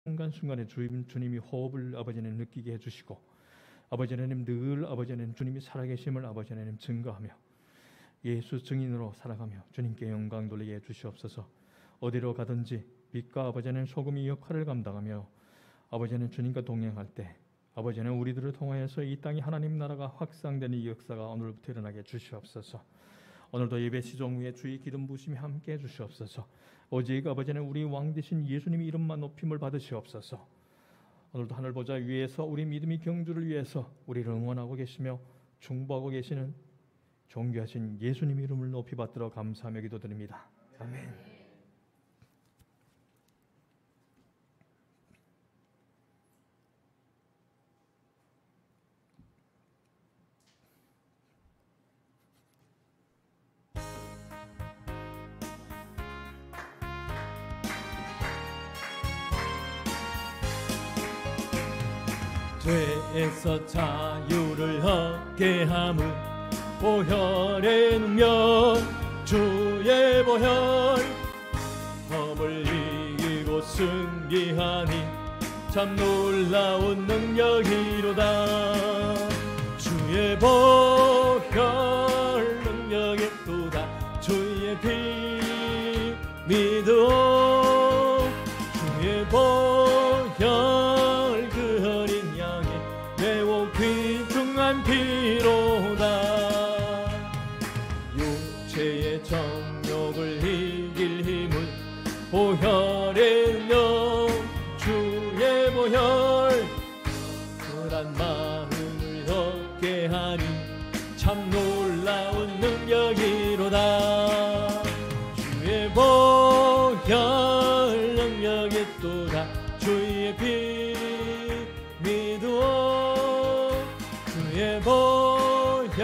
순간순간에 주님이 호흡을 아버지 하나님 느끼게 해주시고, 아버지 하나님 늘 아버지 하나님 주님이 살아계심을 아버지 하나님 증거하며 예수 증인으로 살아가며 주님께 영광 돌리게 해주시옵소서. 어디로 가든지 빛과 아버지 하나님 소금이 역할을 감당하며 아버지 하나님 주님과 동행할 때 아버지 하나님 우리들을 통하여서 이 땅이 하나님 나라가 확산되는 이 역사가 오늘부터 일어나게 해주시옵소서. 오늘도 예배 시종 위에 주의 기름 부으심이 함께 해주시옵소서. 오직 아버지 하나님 우리 왕 되신 예수님의 이름만 높임을 받으시옵소서. 오늘도 하늘 보좌 위에서 우리 믿음의 경주를 위해서 우리를 응원하고 계시며 중보하고 계시는 존귀하신 예수님 이름을 높이 받들어 감사하며 기도드립니다. 아멘. 죄에서 자유를 얻게 함을 보혈의 능력 주의 보혈 법을 이기고 승리하니 참 놀라운 능력이로다. 주의 보혈 능력의 도다. 주의 피 믿어 주의 보혈 그 어린 양의 매우 귀중한 피로다. 육체의 정욕을 이길 힘을 보혈의 능력 주의 보혈 그란 마음을 얻게 하니 참 놀라운 능력이로다. 주의 보혈 능력의 또다. 주의 피 믿어 주의 보혈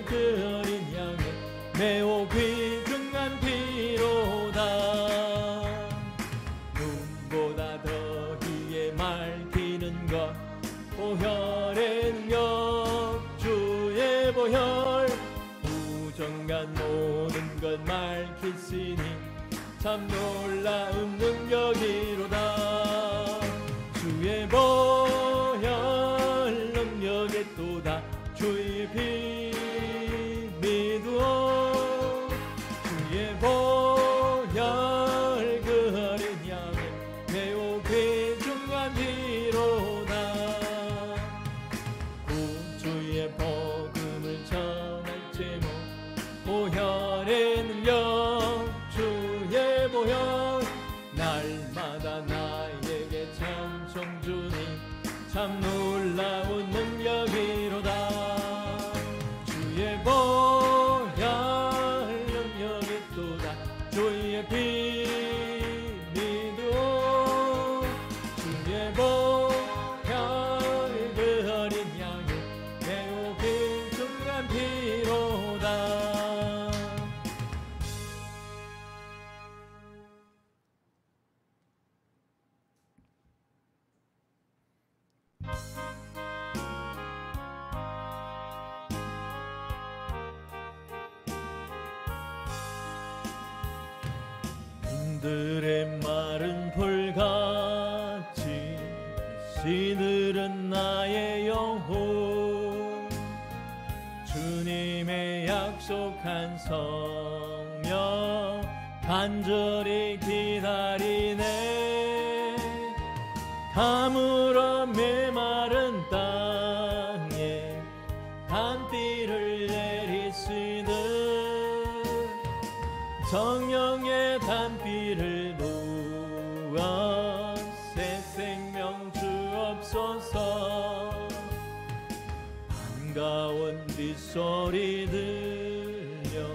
그 어린 양의 매우 귀중한 피로다. 눈보다 더히에 맑히는 것 보혈의 능력 주의 보혈 부정한 모든 것 맑히시니 참 놀라운 능력이로다. 주의 보혈 능력의 또다. 주의 피 믿어 주의 보혈 그 어린 양의 매우 귀중한 피로다. 구주의 복음을 전할 제목 보혈의 능력 주의 보혈 날마다 나에게 찬송 주니 참 놀라운 능력이로다. 주의 보혈 능력의 또다. 주의 피 믿어 주의 보혈 그 어린 양의 매우 귀중한 피로다. 들의 마른 풀같이 시들은 나의 영혼 주님의 약속한 성령 간절히 기다리네. 가물어 메마른 땅에 단비를 내리시듯 성령의 단비를 부어 새 생명 주옵소서. 반가운 빗소리 들려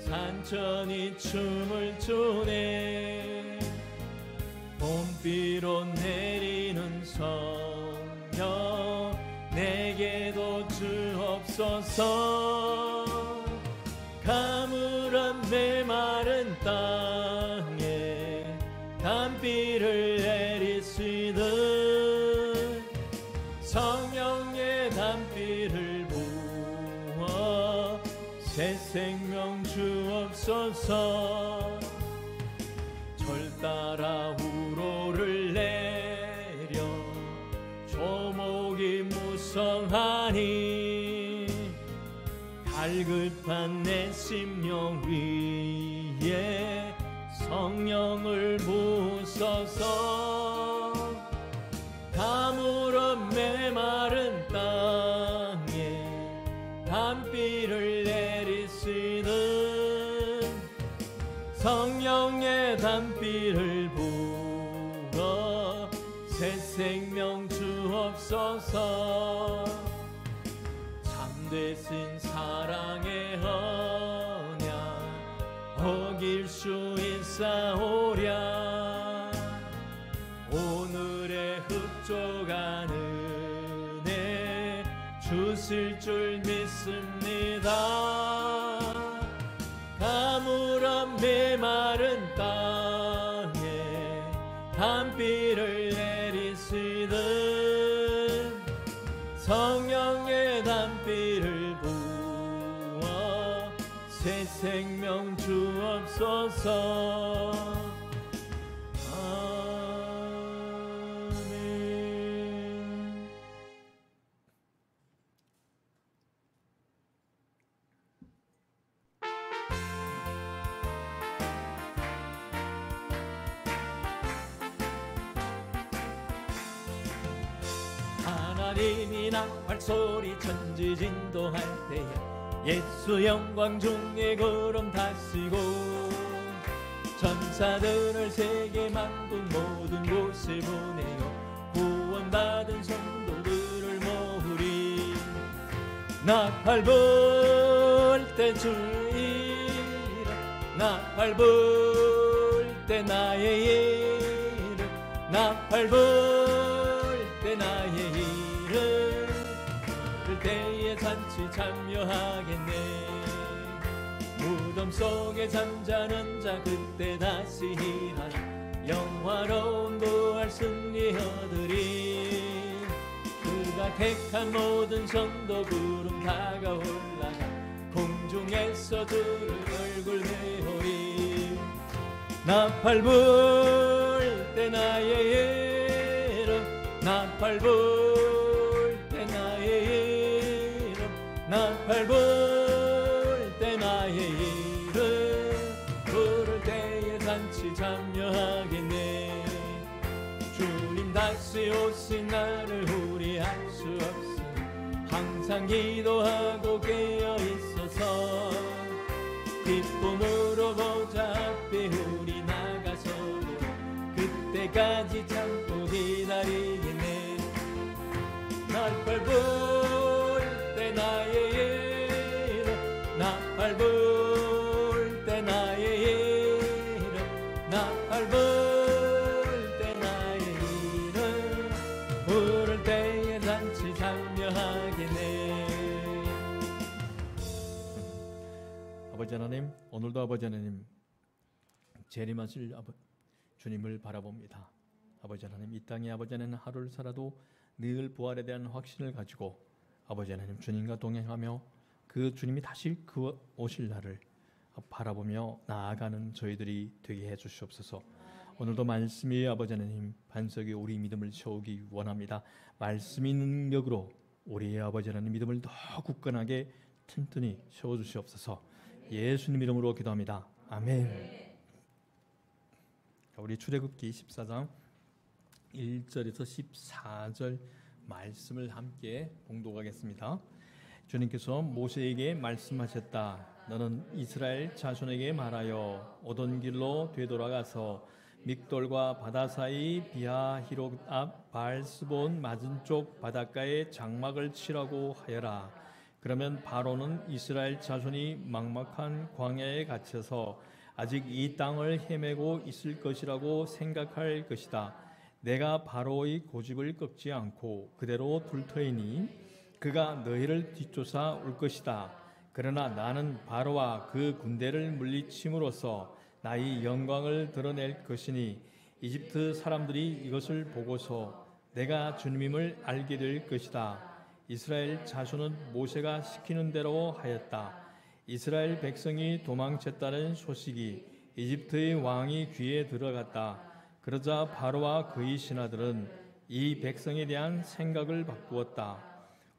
산천이 춤을 추네. 봄비로 내리는 성령 내게도 주옵소서. 가물은 메마른 땅에 단비를 내리시듯 성령의 단비를 부어 새 생명 주옵소서. 절 따라 우로를 내 하나님 갈급한 내 심령 위에 성령을 부으소서. 가물어 메마른 땅에 단비를 내리시는 성령의 단비를 부어 새 생명 주옵소서. 참되신 사랑의 언약 어길 수 있사오랴. 오늘의 흡족한 은혜 주실 줄 믿습니다. 가물어 메마른 땅에 단비를 내리시는 성령의 단비를 부어 새 생명 주옵소서. 아멘. 하나님이 나팔소리 천지진도할 때에 예수 영광 중에 구름 타시고 천사들을 세계 만국 모든 곳에 보내어 구원받은 성도들을 모으리. 나팔 불 때 주 이름, 나팔 불 때 나의 이름, 나팔 불 때 나의 이름, 그때에 잔치 참여하겠네. 무덤 속에 잠자는 자 그때 다시 일하나 영화로운 부활 승리 얻으리. 그가 택한 모든 성도 구름 다가 올라가 공중에서 주를 얼굴 배우리. 나팔 불 때 나의 이름, 나팔 불 때 나의 이름, 나팔 불 때 나의 이름, 부를 때에 잔치 참여하겠네. 주님 다시 오신 날을 우리할 수 없으니 항상 기도하고 깨어 있어서 기쁨으로 보좌 앞에 우리 나가서도 그때까지 참고 기다리겠네. 나팔 불 때 나의 이름, 나팔 불 때 나의 이름, 나팔 불 때 나의 이름, 부를 때에 잔치 참여하겠네. 아버지 하나님, 오늘도 아버지 하나님 재림하실 주님을 바라봅니다. 아버지 하나님, 이 땅에 아버지 하나님 하루를 살아도 늘 부활에 대한 확신을 가지고 아버지 하나님 주님과 동행하며 그 주님이 다시 그 오실 날을 바라보며 나아가는 저희들이 되게 해 주시옵소서. 오늘도 말씀이 아버지 하나님 반석에 우리 믿음을 세우기 원합니다. 말씀의 능력으로 우리의 아버지 하나님 믿음을 더 굳건하게 튼튼히 세워 주시옵소서. 예수님 이름으로 기도합니다. 아멘. 우리 출애굽기 14장 1절에서 14절 말씀을 함께 봉독하겠습니다. 주님께서 모세에게 말씀하셨다. 너는 이스라엘 자손에게 말하여 오던 길로 되돌아가서 믹돌과 바다 사이 비하히롯 앞 바알스본 맞은쪽 바닷가에 장막을 치라고 하여라. 그러면 바로는 이스라엘 자손이 막막한 광야에 갇혀서 아직 이 땅을 헤매고 있을 것이라고 생각할 것이다. 내가 바로의 고집을 꺾지 않고 그대로 둘 터이니 그가 너희를 뒤쫓아 올 것이다. 그러나 나는 바로와 그 군대를 물리침으로써 나의 영광을 드러낼 것이니 이집트 사람들이 이것을 보고서 내가 주님임을 알게 될 것이다. 이스라엘 자손은 모세가 시키는 대로 하였다. 이스라엘 백성이 도망쳤다는 소식이 이집트의 왕이 귀에 들어갔다. 그러자 바로와 그의 신하들은 이 백성에 대한 생각을 바꾸었다.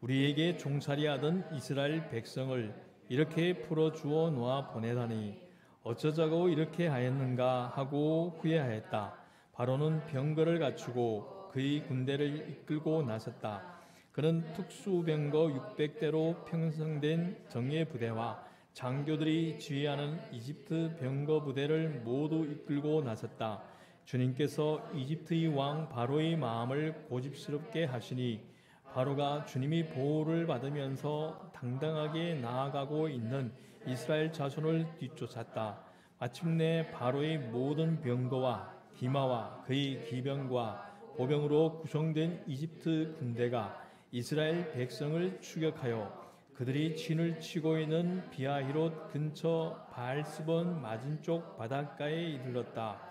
우리에게 종살이하던 이스라엘 백성을 이렇게 풀어주어 놓아 보내다니 어쩌자고 이렇게 하였는가 하고 후회하였다. 바로는 병거를 갖추고 그의 군대를 이끌고 나섰다. 그는 특수병거 600대로 편성된 정예 부대와 장교들이 지휘하는 이집트 병거 부대를 모두 이끌고 나섰다. 주님께서 이집트의 왕 바로의 마음을 고집스럽게 하시니 바로가 주님이 보호를 받으면서 당당하게 나아가고 있는 이스라엘 자손을 뒤쫓았다. 마침내 바로의 모든 병거와 기마와 그의 기병과 보병으로 구성된 이집트 군대가 이스라엘 백성을 추격하여 그들이 진을 치고 있는 비하히롯 근처 바알스본 맞은쪽 바닷가에 이르렀다.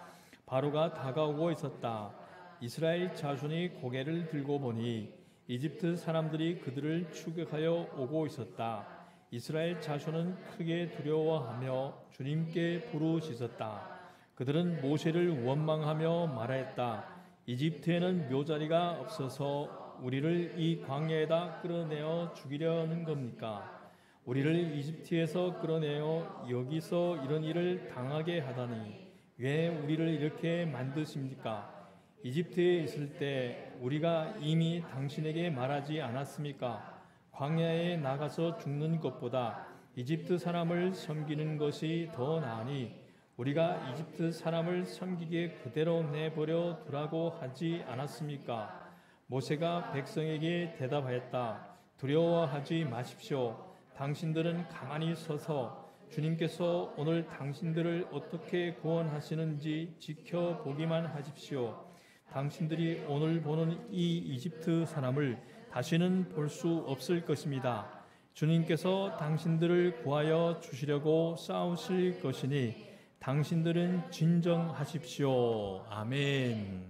바로가 다가오고 있었다. 이스라엘 자손이 고개를 들고 보니 이집트 사람들이 그들을 추격하여 오고 있었다. 이스라엘 자손은 크게 두려워하며 주님께 부르짖었다. 그들은 모세를 원망하며 말하였다. 이집트에는 묘자리가 없어서 우리를 이 광야에다 끌어내어 죽이려는 겁니까? 우리를 이집트에서 끌어내어 여기서 이런 일을 당하게 하다니 왜 우리를 이렇게 만드십니까? 이집트에 있을 때 우리가 이미 당신에게 말하지 않았습니까? 광야에 나가서 죽는 것보다 이집트 사람을 섬기는 것이 더 나으니 우리가 이집트 사람을 섬기게 그대로 내버려 두라고 하지 않았습니까? 모세가 백성에게 대답하였다. 두려워하지 마십시오. 당신들은 가만히 서서 주님께서 오늘 당신들을 어떻게 구원하시는지 지켜보기만 하십시오. 당신들이 오늘 보는 이 이집트 사람을 다시는 볼 수 없을 것입니다. 주님께서 당신들을 구하여 주시려고 싸우실 것이니 당신들은 진정하십시오. 아멘.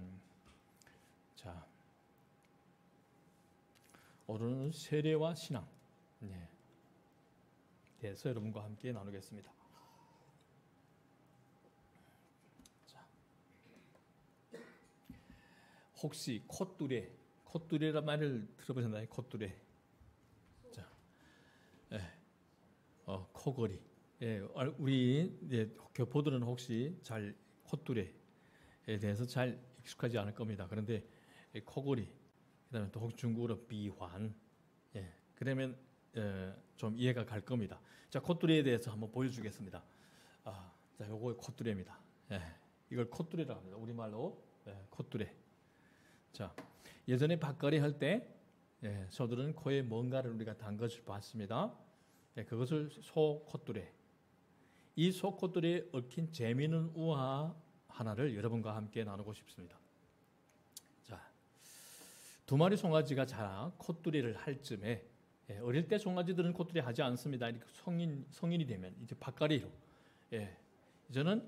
자, 오늘은 세례와 신앙 대해서 여러분과 함께 나누겠습니다. 자, 혹시 콧뚜레란 말을 들어보셨나요? 콧뚜레. 자, 코걸이. 우리 교포들은 혹시 잘 콧뚜레에 대해서 잘 익숙하지 않을 겁니다. 그런데 코걸이, 그다음에 또 혹시 중국어로 비환, 그러면 좀 이해가 갈 겁니다. 자, 콧뚜레에 대해서 한번 보여주겠습니다. 자, 요거 콧뚜레입니다. 이걸 콧뚜레라고 합니다. 우리말로 콧뚜레. 자, 예전에 밭갈이 할 때 저들은 코에 뭔가를 우리가 단 것을 봤습니다. 그것을 소 콧뚜레. 이 소 콧뚜레에 얽힌 재미있는 우화 하나를 여러분과 함께 나누고 싶습니다. 자, 두 마리 송아지가 자라 콧뚜레를 할 쯤에 어릴 때 송아지들은 콧뚜레 하지 않습니다. 이렇게 성인이 되면 이제 밭갈이로 이제는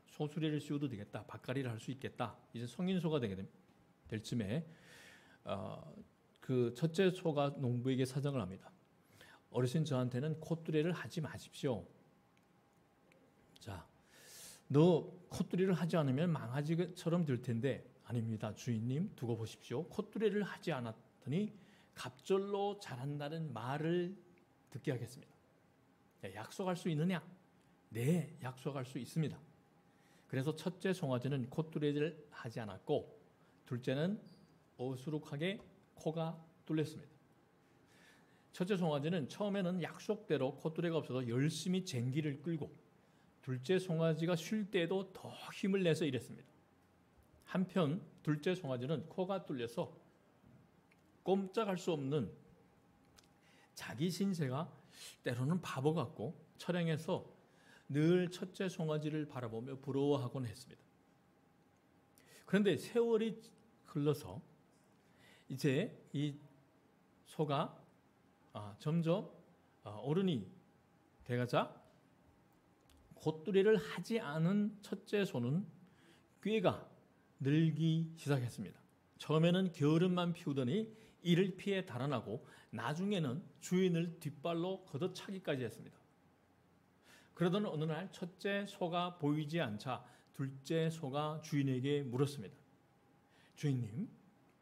소수레를 씌워도 되겠다. 밭갈이를 할 수 있겠다. 이제 성인소가 될 쯤에 그 첫째 소가 농부에게 사정을 합니다. 어르신 저한테는 콧뚜레를 하지 마십시오. 자, 너 콧뚜레를 하지 않으면 망아지처럼 될 텐데 아닙니다. 주인님 두고 보십시오. 콧뚜레를 하지 않았더니 갑절로 자란다는 말을 듣게 하겠습니다. 약속할 수 있느냐? 네, 약속할 수 있습니다. 그래서 첫째 송아지는 콧뚜레를 하지 않았고 둘째는 어수룩하게 코가 뚫렸습니다. 첫째 송아지는 처음에는 약속대로 콧뚜레가 없어서 열심히 쟁기를 끌고 둘째 송아지가 쉴 때에도 더 힘을 내서 일했습니다. 한편 둘째 송아지는 코가 뚫려서 꼼짝할 수 없는 자기 신세가 때로는 바보 같고 철행해서 늘 첫째 송아지를 바라보며 부러워하곤 했습니다. 그런데 세월이 흘러서 이제 이 소가 점점 어른이 돼가자 콧뚜레를 하지 않은 첫째 소는 꾀가 늘기 시작했습니다. 처음에는 게으름만 피우더니 이를 피해 달아나고 나중에는 주인을 뒷발로 걷어차기까지 했습니다. 그러던 어느 날 첫째 소가 보이지 않자 둘째 소가 주인에게 물었습니다. 주인님,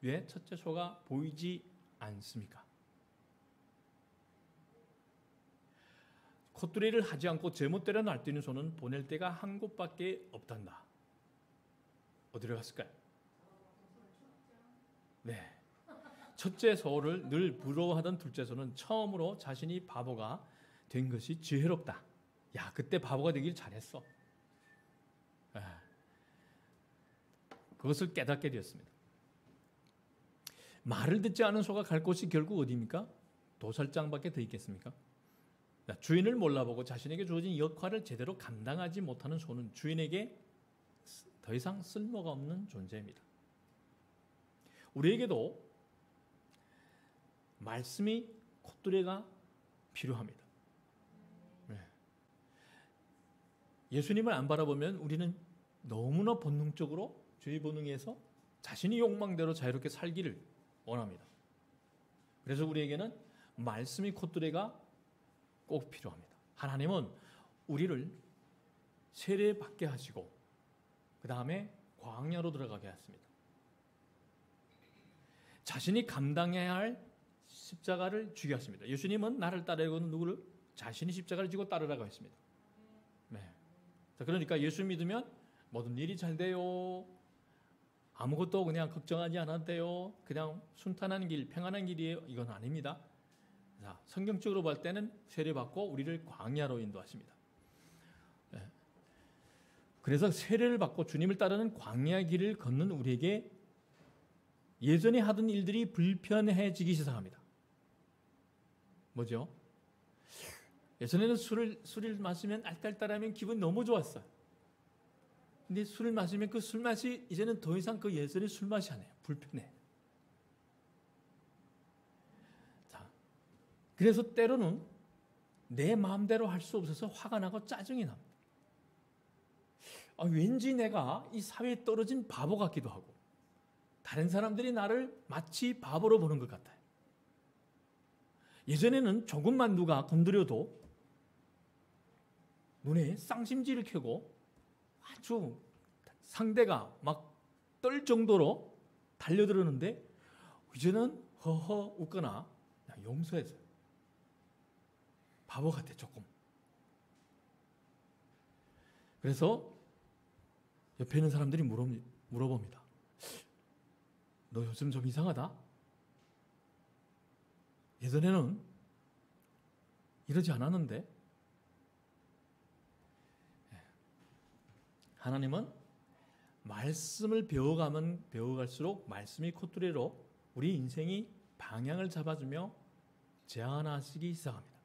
왜 첫째 소가 보이지 않습니까? 콧뚜레를 하지 않고 제멋대로 날뛰는 소는 보낼 데가 한 곳밖에 없단다. 어디로 갔을까요? 네. 첫째 소를 늘 부러워하던 둘째 소는 처음으로 자신이 바보가 된 것이 지혜롭다. 야, 그때 바보가 되길 잘했어. 그것을 깨닫게 되었습니다. 말을 듣지 않은 소가 갈 곳이 결국 어디입니까? 도살장밖에 더 있겠습니까? 주인을 몰라보고 자신에게 주어진 역할을 제대로 감당하지 못하는 소는 주인에게 더 이상 쓸모가 없는 존재입니다. 우리에게도 말씀이 콧뚜레가 필요합니다. 예수님을 안 바라보면 우리는 너무나 본능적으로 죄의 본능에서 자신이 욕망대로 자유롭게 살기를 원합니다. 그래서 우리에게는 말씀이 콧뚜레가 꼭 필요합니다. 하나님은 우리를 세례받게 하시고 그 다음에 광야로 들어가게 했습니다. 자신이 감당해야 할 십자가를 지게 하십니다. 예수님은 나를 따르고 누구를? 자신이 십자가를 지고 따르라고 했습니다. 네. 자, 그러니까 예수 믿으면 모든 일이 잘 돼요. 아무것도 그냥 걱정하지 않아도 돼요. 그냥 순탄한 길, 평안한 길이에요. 이건 아닙니다. 자, 성경적으로 볼 때는 세례받고 우리를 광야로 인도하십니다. 네. 그래서 세례를 받고 주님을 따르는 광야 길을 걷는 우리에게 예전에 하던 일들이 불편해지기 시작합니다. 뭐죠? 예전에는 술을 마시면 알딸딸하면 기분 너무 좋았어요. 근데 술을 마시면 그 술맛이 이제는 더 이상 그 예전의 술맛이 아니에요. 불편해. 자, 그래서 때로는 내 마음대로 할 수 없어서 화가 나고 짜증이 납니다. 왠지 내가 이 사회에 떨어진 바보 같기도 하고 다른 사람들이 나를 마치 바보로 보는 것 같아요. 예전에는 조금만 누가 건드려도 눈에 쌍심지를 켜고 아주 상대가 막 떨 정도로 달려들었는데 이제는 허허 웃거나 그냥 용서해서요. 바보 같아 조금. 그래서 옆에 있는 사람들이 물어봅니다. 너 요즘 좀 이상하다? 예전에는 이러지 않았는데. 하나님은 말씀을 배워가면 배워갈수록 말씀이 콧뚜레로 우리 인생이 방향을 잡아주며 제안하시기 시작합니다.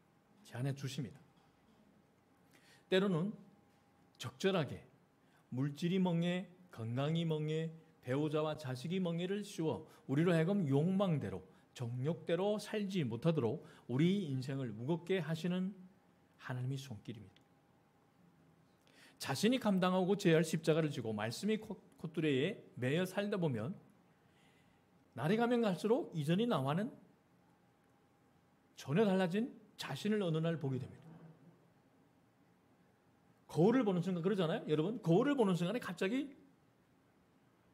제안해 주십니다. 때로는 적절하게 물질이 멍해, 건강이 멍해, 배우자와 자식이 멍해를 씌워 우리로 하여금 욕망대로 정욕대로 살지 못하도록 우리 인생을 무겁게 하시는 하나님의 손길입니다. 자신이 감당하고 져야 할 십자가를 지고 말씀이 콧뚜레에 매여 살다 보면 날이 가면 갈수록 이전의 나와는 전혀 달라진 자신을 어느 날 보게 됩니다. 거울을 보는 순간 그러잖아요. 여러분 거울을 보는 순간에 갑자기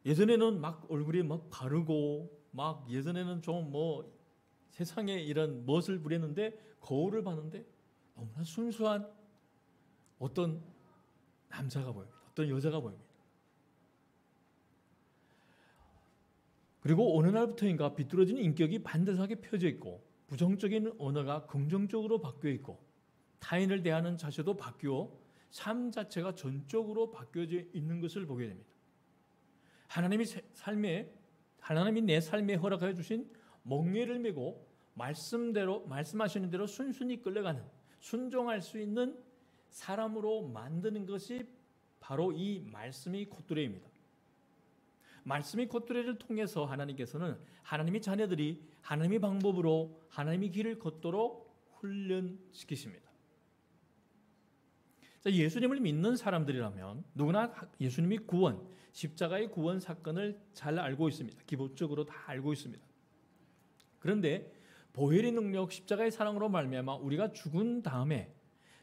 예전에는 막 얼굴이 막 바르고 막 예전에는 좀 뭐 세상에 이런 멋을 부렸는데 거울을 봤는데 너무나 순수한 어떤 남자가 보입니다. 어떤 여자가 보입니다. 그리고 어느 날부터인가 비뚤어진 인격이 반듯하게 펴져 있고 부정적인 언어가 긍정적으로 바뀌어 있고 타인을 대하는 자세도 바뀌어 삶 자체가 전적으로 바뀌어져 있는 것을 보게 됩니다. 하나님이 내 삶에 허락하여 주신 멍에를 메고 말씀하시는 대로 순순히 끌려가는 순종할 수 있는 사람으로 만드는 것이 바로 이 말씀이 콧뚜레입니다. 말씀이 콧뚜레를 통해서 하나님께서는 하나님의 자녀들이 하나님의 방법으로 하나님의 길을 걷도록 훈련시키십니다. 예수님을 믿는 사람들이라면 누구나 예수님의 구원, 십자가의 구원 사건을 잘 알고 있습니다. 기본적으로 다 알고 있습니다. 그런데 보혈의 능력, 십자가의 사랑으로 말미암아 우리가 죽은 다음에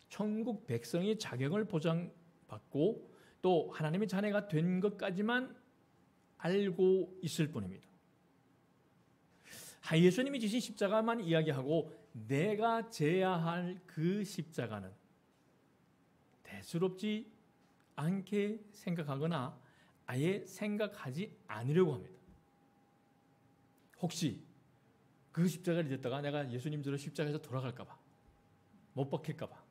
천국 백성의 자격을 보장받고 또 하나님의 자녀가 된 것까지만 알고 있을 뿐입니다. 예수님이 지신 십자가만 이야기하고 내가 져야 할 그 십자가는 대수롭지 않게 생각하거나 아예 생각하지 않으려고 합니다. 혹시 그 십자가를 졌다가 내가 예수님처럼 십자가에서 돌아갈까 봐, 못 박힐까 봐.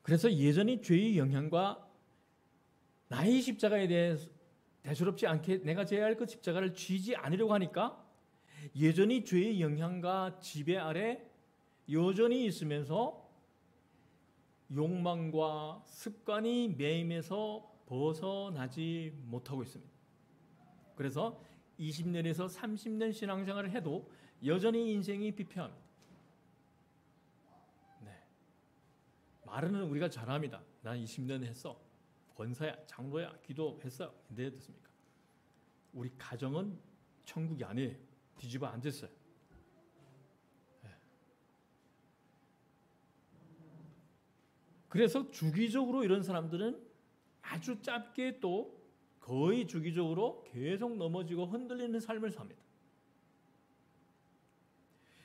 그래서 예전의 죄의 영향과 나의 십자가에 대해 대수롭지 않게 내가 져야 할 그 십자가를 쥐지 않으려고 하니까 예전의 죄의 영향과 지배 아래 여전히 있으면서 욕망과 습관이 매임에서 벗어나지 못하고 있습니다. 그래서 20년에서 30년 신앙생활을 해도 여전히 인생이 비폐합니다. 네. 말은 우리가 잘합니다. 난 20년 했어. 권사야, 장로야, 기도했어. 근데 어떻습니까? 우리 가정은 천국이 아니에요. 뒤집어 앉았어요. 네. 그래서 주기적으로 이런 사람들은 아주 짧게 또 거의 주기적으로 계속 넘어지고 흔들리는 삶을 삽니다.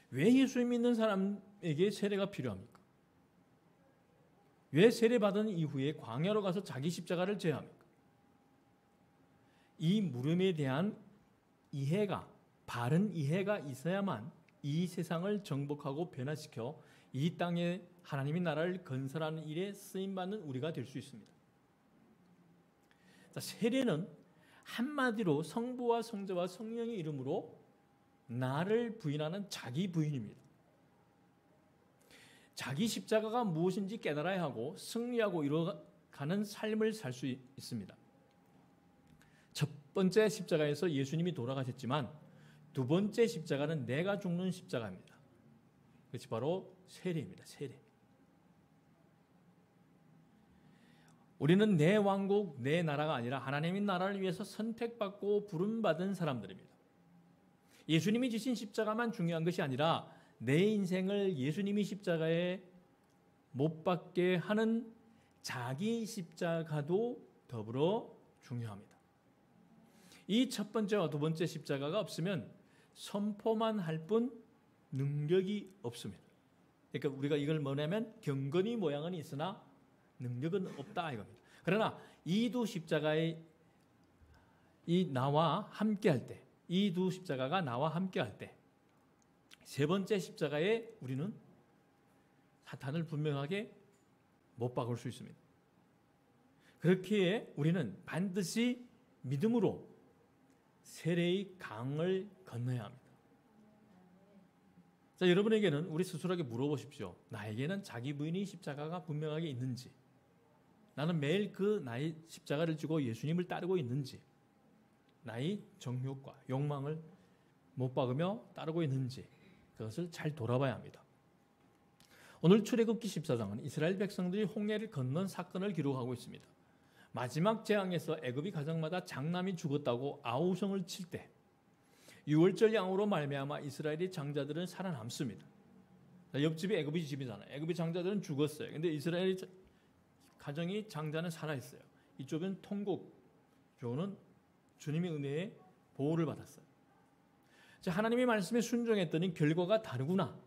왜 예수 믿는 사람에게 세례가 필요합니까? 왜 세례받은 이후에 광야로 가서 자기 십자가를 져야 합니까? 이 물음에 대한 이해가, 바른 이해가 있어야만 이 세상을 정복하고 변화시켜 이 땅에 하나님의 나라를 건설하는 일에 쓰임받는 우리가 될 수 있습니다. 자, 세례는 한마디로 성부와 성자와 성령의 이름으로 나를 부인하는 자기 부인입니다. 자기 십자가가 무엇인지 깨달아야 하고 승리하고 이뤄가는 삶을 살 수 있습니다. 첫 번째 십자가에서 예수님이 돌아가셨지만 두 번째 십자가는 내가 죽는 십자가입니다. 그것이 바로 세례입니다. 세례. 우리는 내 왕국, 내 나라가 아니라 하나님의 나라를 위해서 선택받고 부름받은 사람들입니다. 예수님이 지신 십자가만 중요한 것이 아니라 내 인생을 예수님이 십자가에 못 박게 하는 자기 십자가도 더불어 중요합니다. 이 첫 번째와 두 번째 십자가가 없으면 선포만 할 뿐 능력이 없습니다. 그러니까 우리가 이걸 뭐냐면 경건의 모양은 있으나 능력은 없다 이겁니다. 그러나 이 두 십자가의 나와 함께할 때, 이 두 십자가가 나와 함께할 때, 세 번째 십자가에 우리는 사탄을 분명하게 못 박을 수 있습니다. 그렇기에 우리는 반드시 믿음으로 세례의 강을 건너야 합니다. 자, 여러분에게는 우리 스스로에게 물어보십시오. 나에게는 자기 부인의 십자가가 분명하게 있는지, 나는 매일 그 나의 십자가를 지고 예수님을 따르고 있는지, 나의 정욕과 욕망을 못 박으며 따르고 있는지 그것을 잘 돌아봐야 합니다. 오늘 출애굽기 14장은 이스라엘 백성들이 홍해를 건넌 사건을 기록하고 있습니다. 마지막 재앙에서 애굽이 가정마다 장남이 죽었다고 아우성을 칠 때 유월절 양으로 말미암아 이스라엘의 장자들은 살아남습니다. 옆집이 애굽이 집이잖아요. 애굽의 장자들은 죽었어요. 근데 이스라엘의 가정이 장자는 살아있어요. 이쪽은 통곡, 저는 주님의 은혜에 보호를 받았어요. 자, 하나님의 말씀에 순종했더니 결과가 다르구나.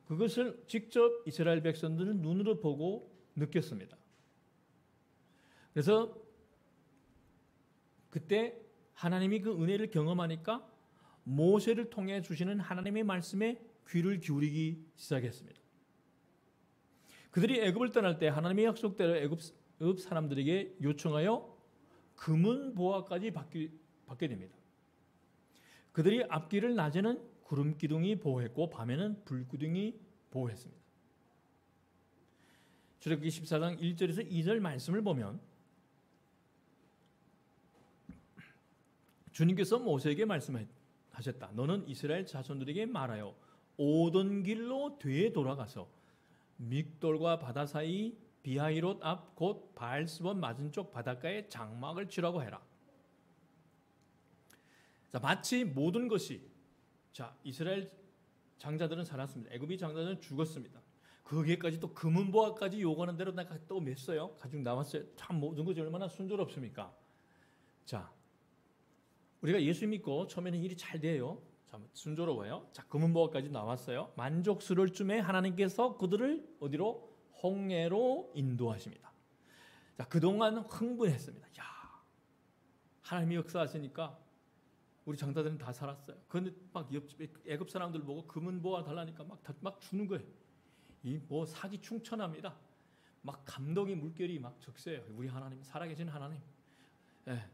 그것을 직접 이스라엘 백성들은 눈으로 보고 느꼈습니다. 그래서 그때 하나님이 그 은혜를 경험하니까 모세를 통해 주시는 하나님의 말씀에 귀를 기울이기 시작했습니다. 그들이 애굽을 떠날 때 하나님의 약속대로 애굽 사람들에게 요청하여 금은 보화까지 받게 됩니다. 그들이 앞길을 낮에는 구름 기둥이 보호했고 밤에는 불 기둥이 보호했습니다. 출애굽기 14장 1절에서 2절 말씀을 보면 주님께서 모세에게 말씀하셨다. 너는 이스라엘 자손들에게 말하여 오던 길로 되돌아가서 믹돌과 바다 사이 비하이롯 앞 곧 바알스본 맞은쪽 바닷가에 장막을 치라고 해라. 자, 마치 모든 것이, 자, 이스라엘 장자들은 살았습니다. 애굽의 장자들은 죽었습니다. 거기에까지 또 금은보화까지 요구하는 대로 내가 또 맸어요. 가지고 나왔어요. 참 모든 것이 얼마나 순조롭습니까? 자, 우리가 예수 믿고 처음에는 일이 잘 돼요. 자, 순조로워요. 자, 검은 보화까지 나왔어요. 만족스러울 쯤에 하나님께서 그들을 어디로? 홍해로 인도하십니다. 자, 그동안 흥분했습니다. 야, 하나님이 역사하시니까 우리 장자들은 다 살았어요. 그런데 막 옆집 애굽 사람들 보고 검은 보화 달라니까 막 주는 거예요. 이 뭐 사기 충천합니다. 막 감동의 물결이 막 적세요. 우리 하나님, 살아계신 하나님. 예.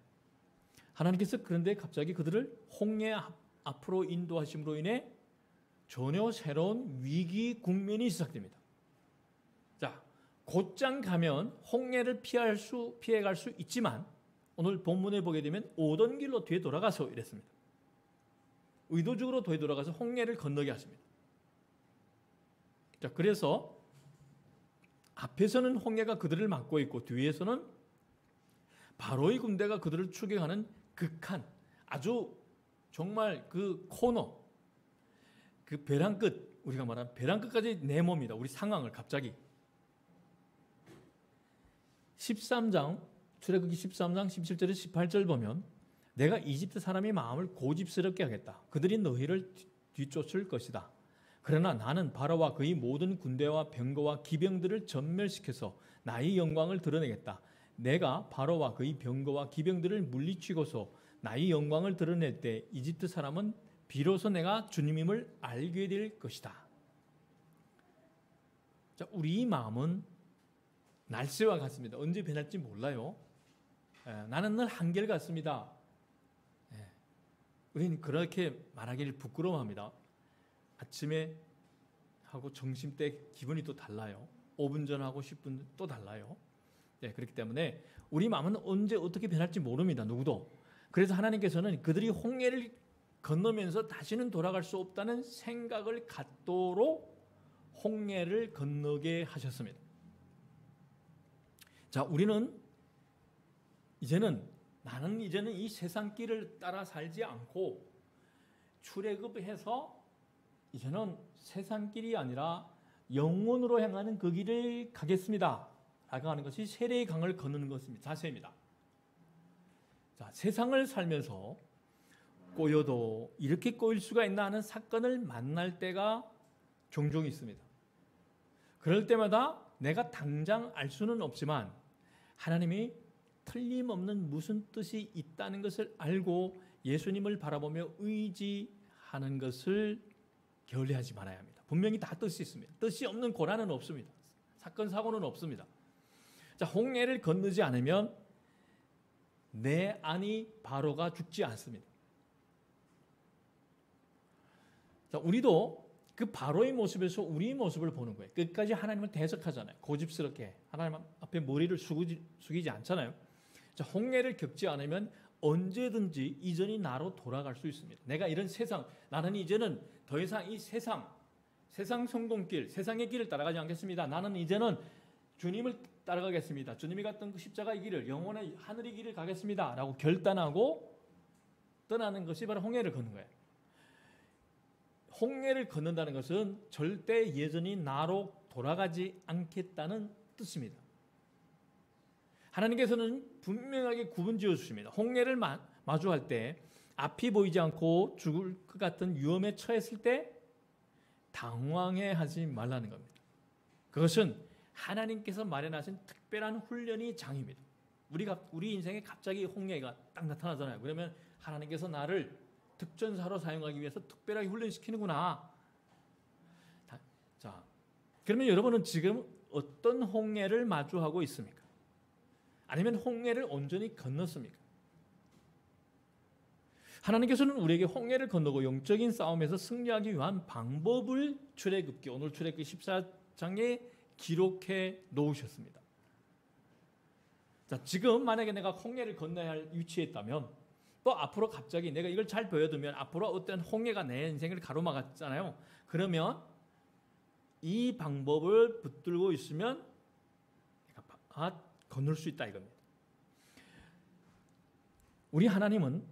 하나님께서 그런데 갑자기 그들을 홍해 앞으로 인도하심으로 인해 전혀 새로운 위기 국면이 시작됩니다. 자, 곧장 가면 홍해를 피해갈 수 있지만 오늘 본문에 보게 되면 오던 길로 뒤에 돌아가서 이랬습니다. 의도적으로 뒤에 돌아가서 홍해를 건너게 하십니다. 자, 그래서 앞에서는 홍해가 그들을 막고 있고 뒤에서는 바로의 군대가 그들을 추격하는 극한, 아주 정말 그 코너, 그 벼랑 끝, 우리가 말하는 벼랑 끝까지 내몹니다. 우리 상황을 갑자기 13장 출애굽기 13장 17절에서 18절 보면 내가 이집트 사람의 마음을 고집스럽게 하겠다. 그들이 너희를 뒤쫓을 것이다. 그러나 나는 바로와 그의 모든 군대와 병거와 기병들을 전멸시켜서 나의 영광을 드러내겠다. 내가 바로와 그의 병거와 기병들을 물리치고서 나의 영광을 드러낼 때 이집트 사람은 비로소 내가 주님임을 알게 될 것이다. 자, 우리 마음은 날씨와 같습니다. 언제 변할지 몰라요. 나는 늘 한결같습니다. 우리는 그렇게 말하기를 부끄러워합니다. 아침에 하고 점심때 기분이 또 달라요. 5분 전하고 10분 또 달라요. 그렇기 때문에 우리 마음은 언제 어떻게 변할지 모릅니다. 누구도. 그래서 하나님께서는 그들이 홍해를 건너면서 다시는 돌아갈 수 없다는 생각을 갖도록 홍해를 건너게 하셨습니다. 자, 나는 이제는 이 세상 길을 따라 살지 않고 출애굽해서 이제는 세상 길이 아니라 영원으로 향하는 그 길을 가겠습니다. 라고 하는 것이 세례의 강을 건너는 것입니다. 자세입니다. 자, 세상을 살면서 꼬여도 이렇게 꼬일 수가 있나 하는 사건을 만날 때가 종종 있습니다. 그럴 때마다 내가 당장 알 수는 없지만 하나님이 틀림없는 무슨 뜻이 있다는 것을 알고 예수님을 바라보며 의지하는 것을 게을리하지 말아야 합니다. 분명히 다 뜻이 있습니다. 뜻이 없는 고난은 없습니다. 사건 사고는 없습니다. 자, 홍해를 건너지 않으면 내 안이 바로가 죽지 않습니다. 자, 우리도 그 바로의 모습에서 우리의 모습을 보는 거예요. 끝까지 하나님을 대적하잖아요. 고집스럽게 하나님 앞에 머리를 숙이지 않잖아요. 자, 홍해를 겪지 않으면 언제든지 이전이 나로 돌아갈 수 있습니다. 내가 이런 세상, 나는 이제는 더 이상 이 세상 성공길, 세상의 길을 따라가지 않겠습니다. 나는 이제는 주님을 따라가겠습니다. 주님이 갔던 그 십자가의 길을, 영원의 하늘의 길을 가겠습니다. 라고 결단하고 떠나는 것이 바로 홍해를 걷는 거예요. 홍해를 걷는다는 것은 절대 예전이 나로 돌아가지 않겠다는 뜻입니다. 하나님께서는 분명하게 구분 지어 주십니다. 홍해를 마주할 때 앞이 보이지 않고 죽을 것 같은 위험에 처했을 때 당황해 하지 말라는 겁니다. 그것은 하나님께서 마련하신 특별한 훈련이 장입니다. 우리 인생에 갑자기 홍해가 딱 나타나잖아요. 그러면 하나님께서 나를 특전사로 사용하기 위해서 특별하게 훈련시키는구나. 자, 그러면 여러분은 지금 어떤 홍해를 마주하고 있습니까? 아니면 홍해를 온전히 건넜습니까? 하나님께서는 우리에게 홍해를 건너고 영적인 싸움에서 승리하기 위한 방법을 오늘 출애굽기 14장에 기록해 놓으셨습니다. 자, 지금 만약에 내가 홍해를 건너야 할 위치에 있다면 또 앞으로 갑자기 내가 이걸 잘 보여두면 앞으로 어떤 홍해가 내 인생을 가로막았잖아요. 그러면 이 방법을 붙들고 있으면 건널 수 있다 이겁니다. 우리 하나님은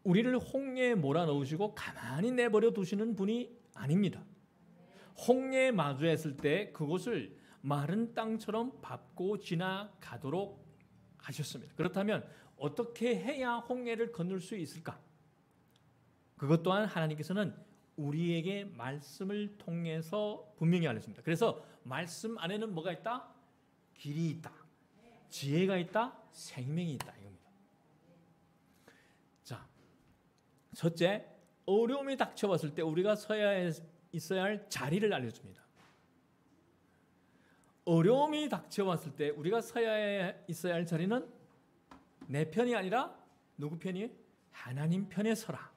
우리를 홍해에 몰아넣으시고 가만히 내버려 두시는 분이 아닙니다. 홍해에 마주했을 때 그곳을 마른 땅처럼 밟고 지나가도록 하셨습니다. 그렇다면 어떻게 해야 홍해를 건널 수 있을까? 그것 또한 하나님께서는 우리에게 말씀을 통해서 분명히 알려줍니다. 그래서 말씀 안에는 뭐가 있다? 길이 있다. 지혜가 있다. 생명이 있다. 이겁니다. 자, 첫째, 어려움이 닥쳐왔을 때 우리가 서야 있어야 할 자리를 알려줍니다. 어려움이 닥쳐왔을 때 우리가 서야 있어야 할 자리는 내 편이 아니라 누구 편이에요? 하나님 편에 서라.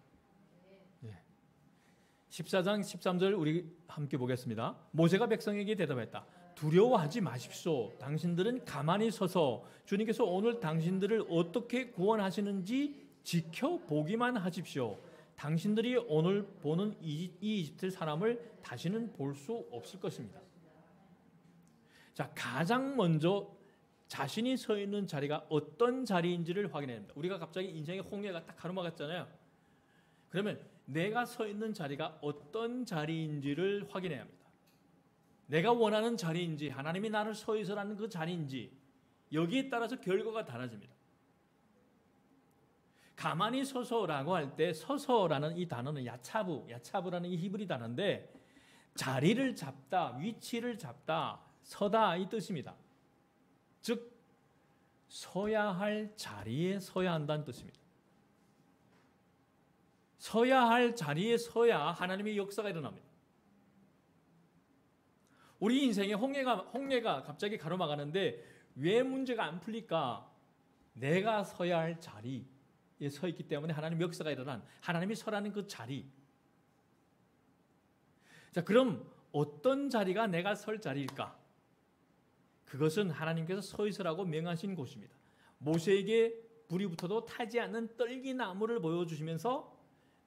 14장 13절 우리 함께 보겠습니다. 모세가 백성에게 대답했다. 두려워하지 마십시오. 당신들은 가만히 서서 주님께서 오늘 당신들을 어떻게 구원하시는지 지켜보기만 하십시오. 당신들이 오늘 보는 이 이집트 사람을 다시는 볼 수 없을 것입니다. 자, 가장 먼저 자신이 서 있는 자리가 어떤 자리인지를 확인해야 합니다. 우리가 갑자기 인생의 홍해가 딱 가로막았잖아요. 그러면 내가 서 있는 자리가 어떤 자리인지를 확인해야 합니다. 내가 원하는 자리인지 하나님이 나를 서 있으라는 그 자리인지 여기에 따라서 결과가 달라집니다. 가만히 서서라고 할 때 서서라는 이 단어는 야차브라는 이 히브리 단어인데 자리를 잡다, 위치를 잡다, 서다 이 뜻입니다. 즉 서야 할 자리에 서야 한다는 뜻입니다. 서야 할 자리에 서야 하나님의 역사가 일어납니다. 우리 인생에 홍해가 갑자기 가로막았는데 왜 문제가 안 풀릴까? 내가 서야 할 자리에 서 있기 때문에 하나님의 역사가 일어난 하나님이 서라는 그 자리. 자, 그럼 어떤 자리가 내가 설 자리일까? 그것은 하나님께서 서 있으라고 명하신 곳입니다. 모세에게 불이 붙어도 타지 않는 떨기나무를 보여주시면서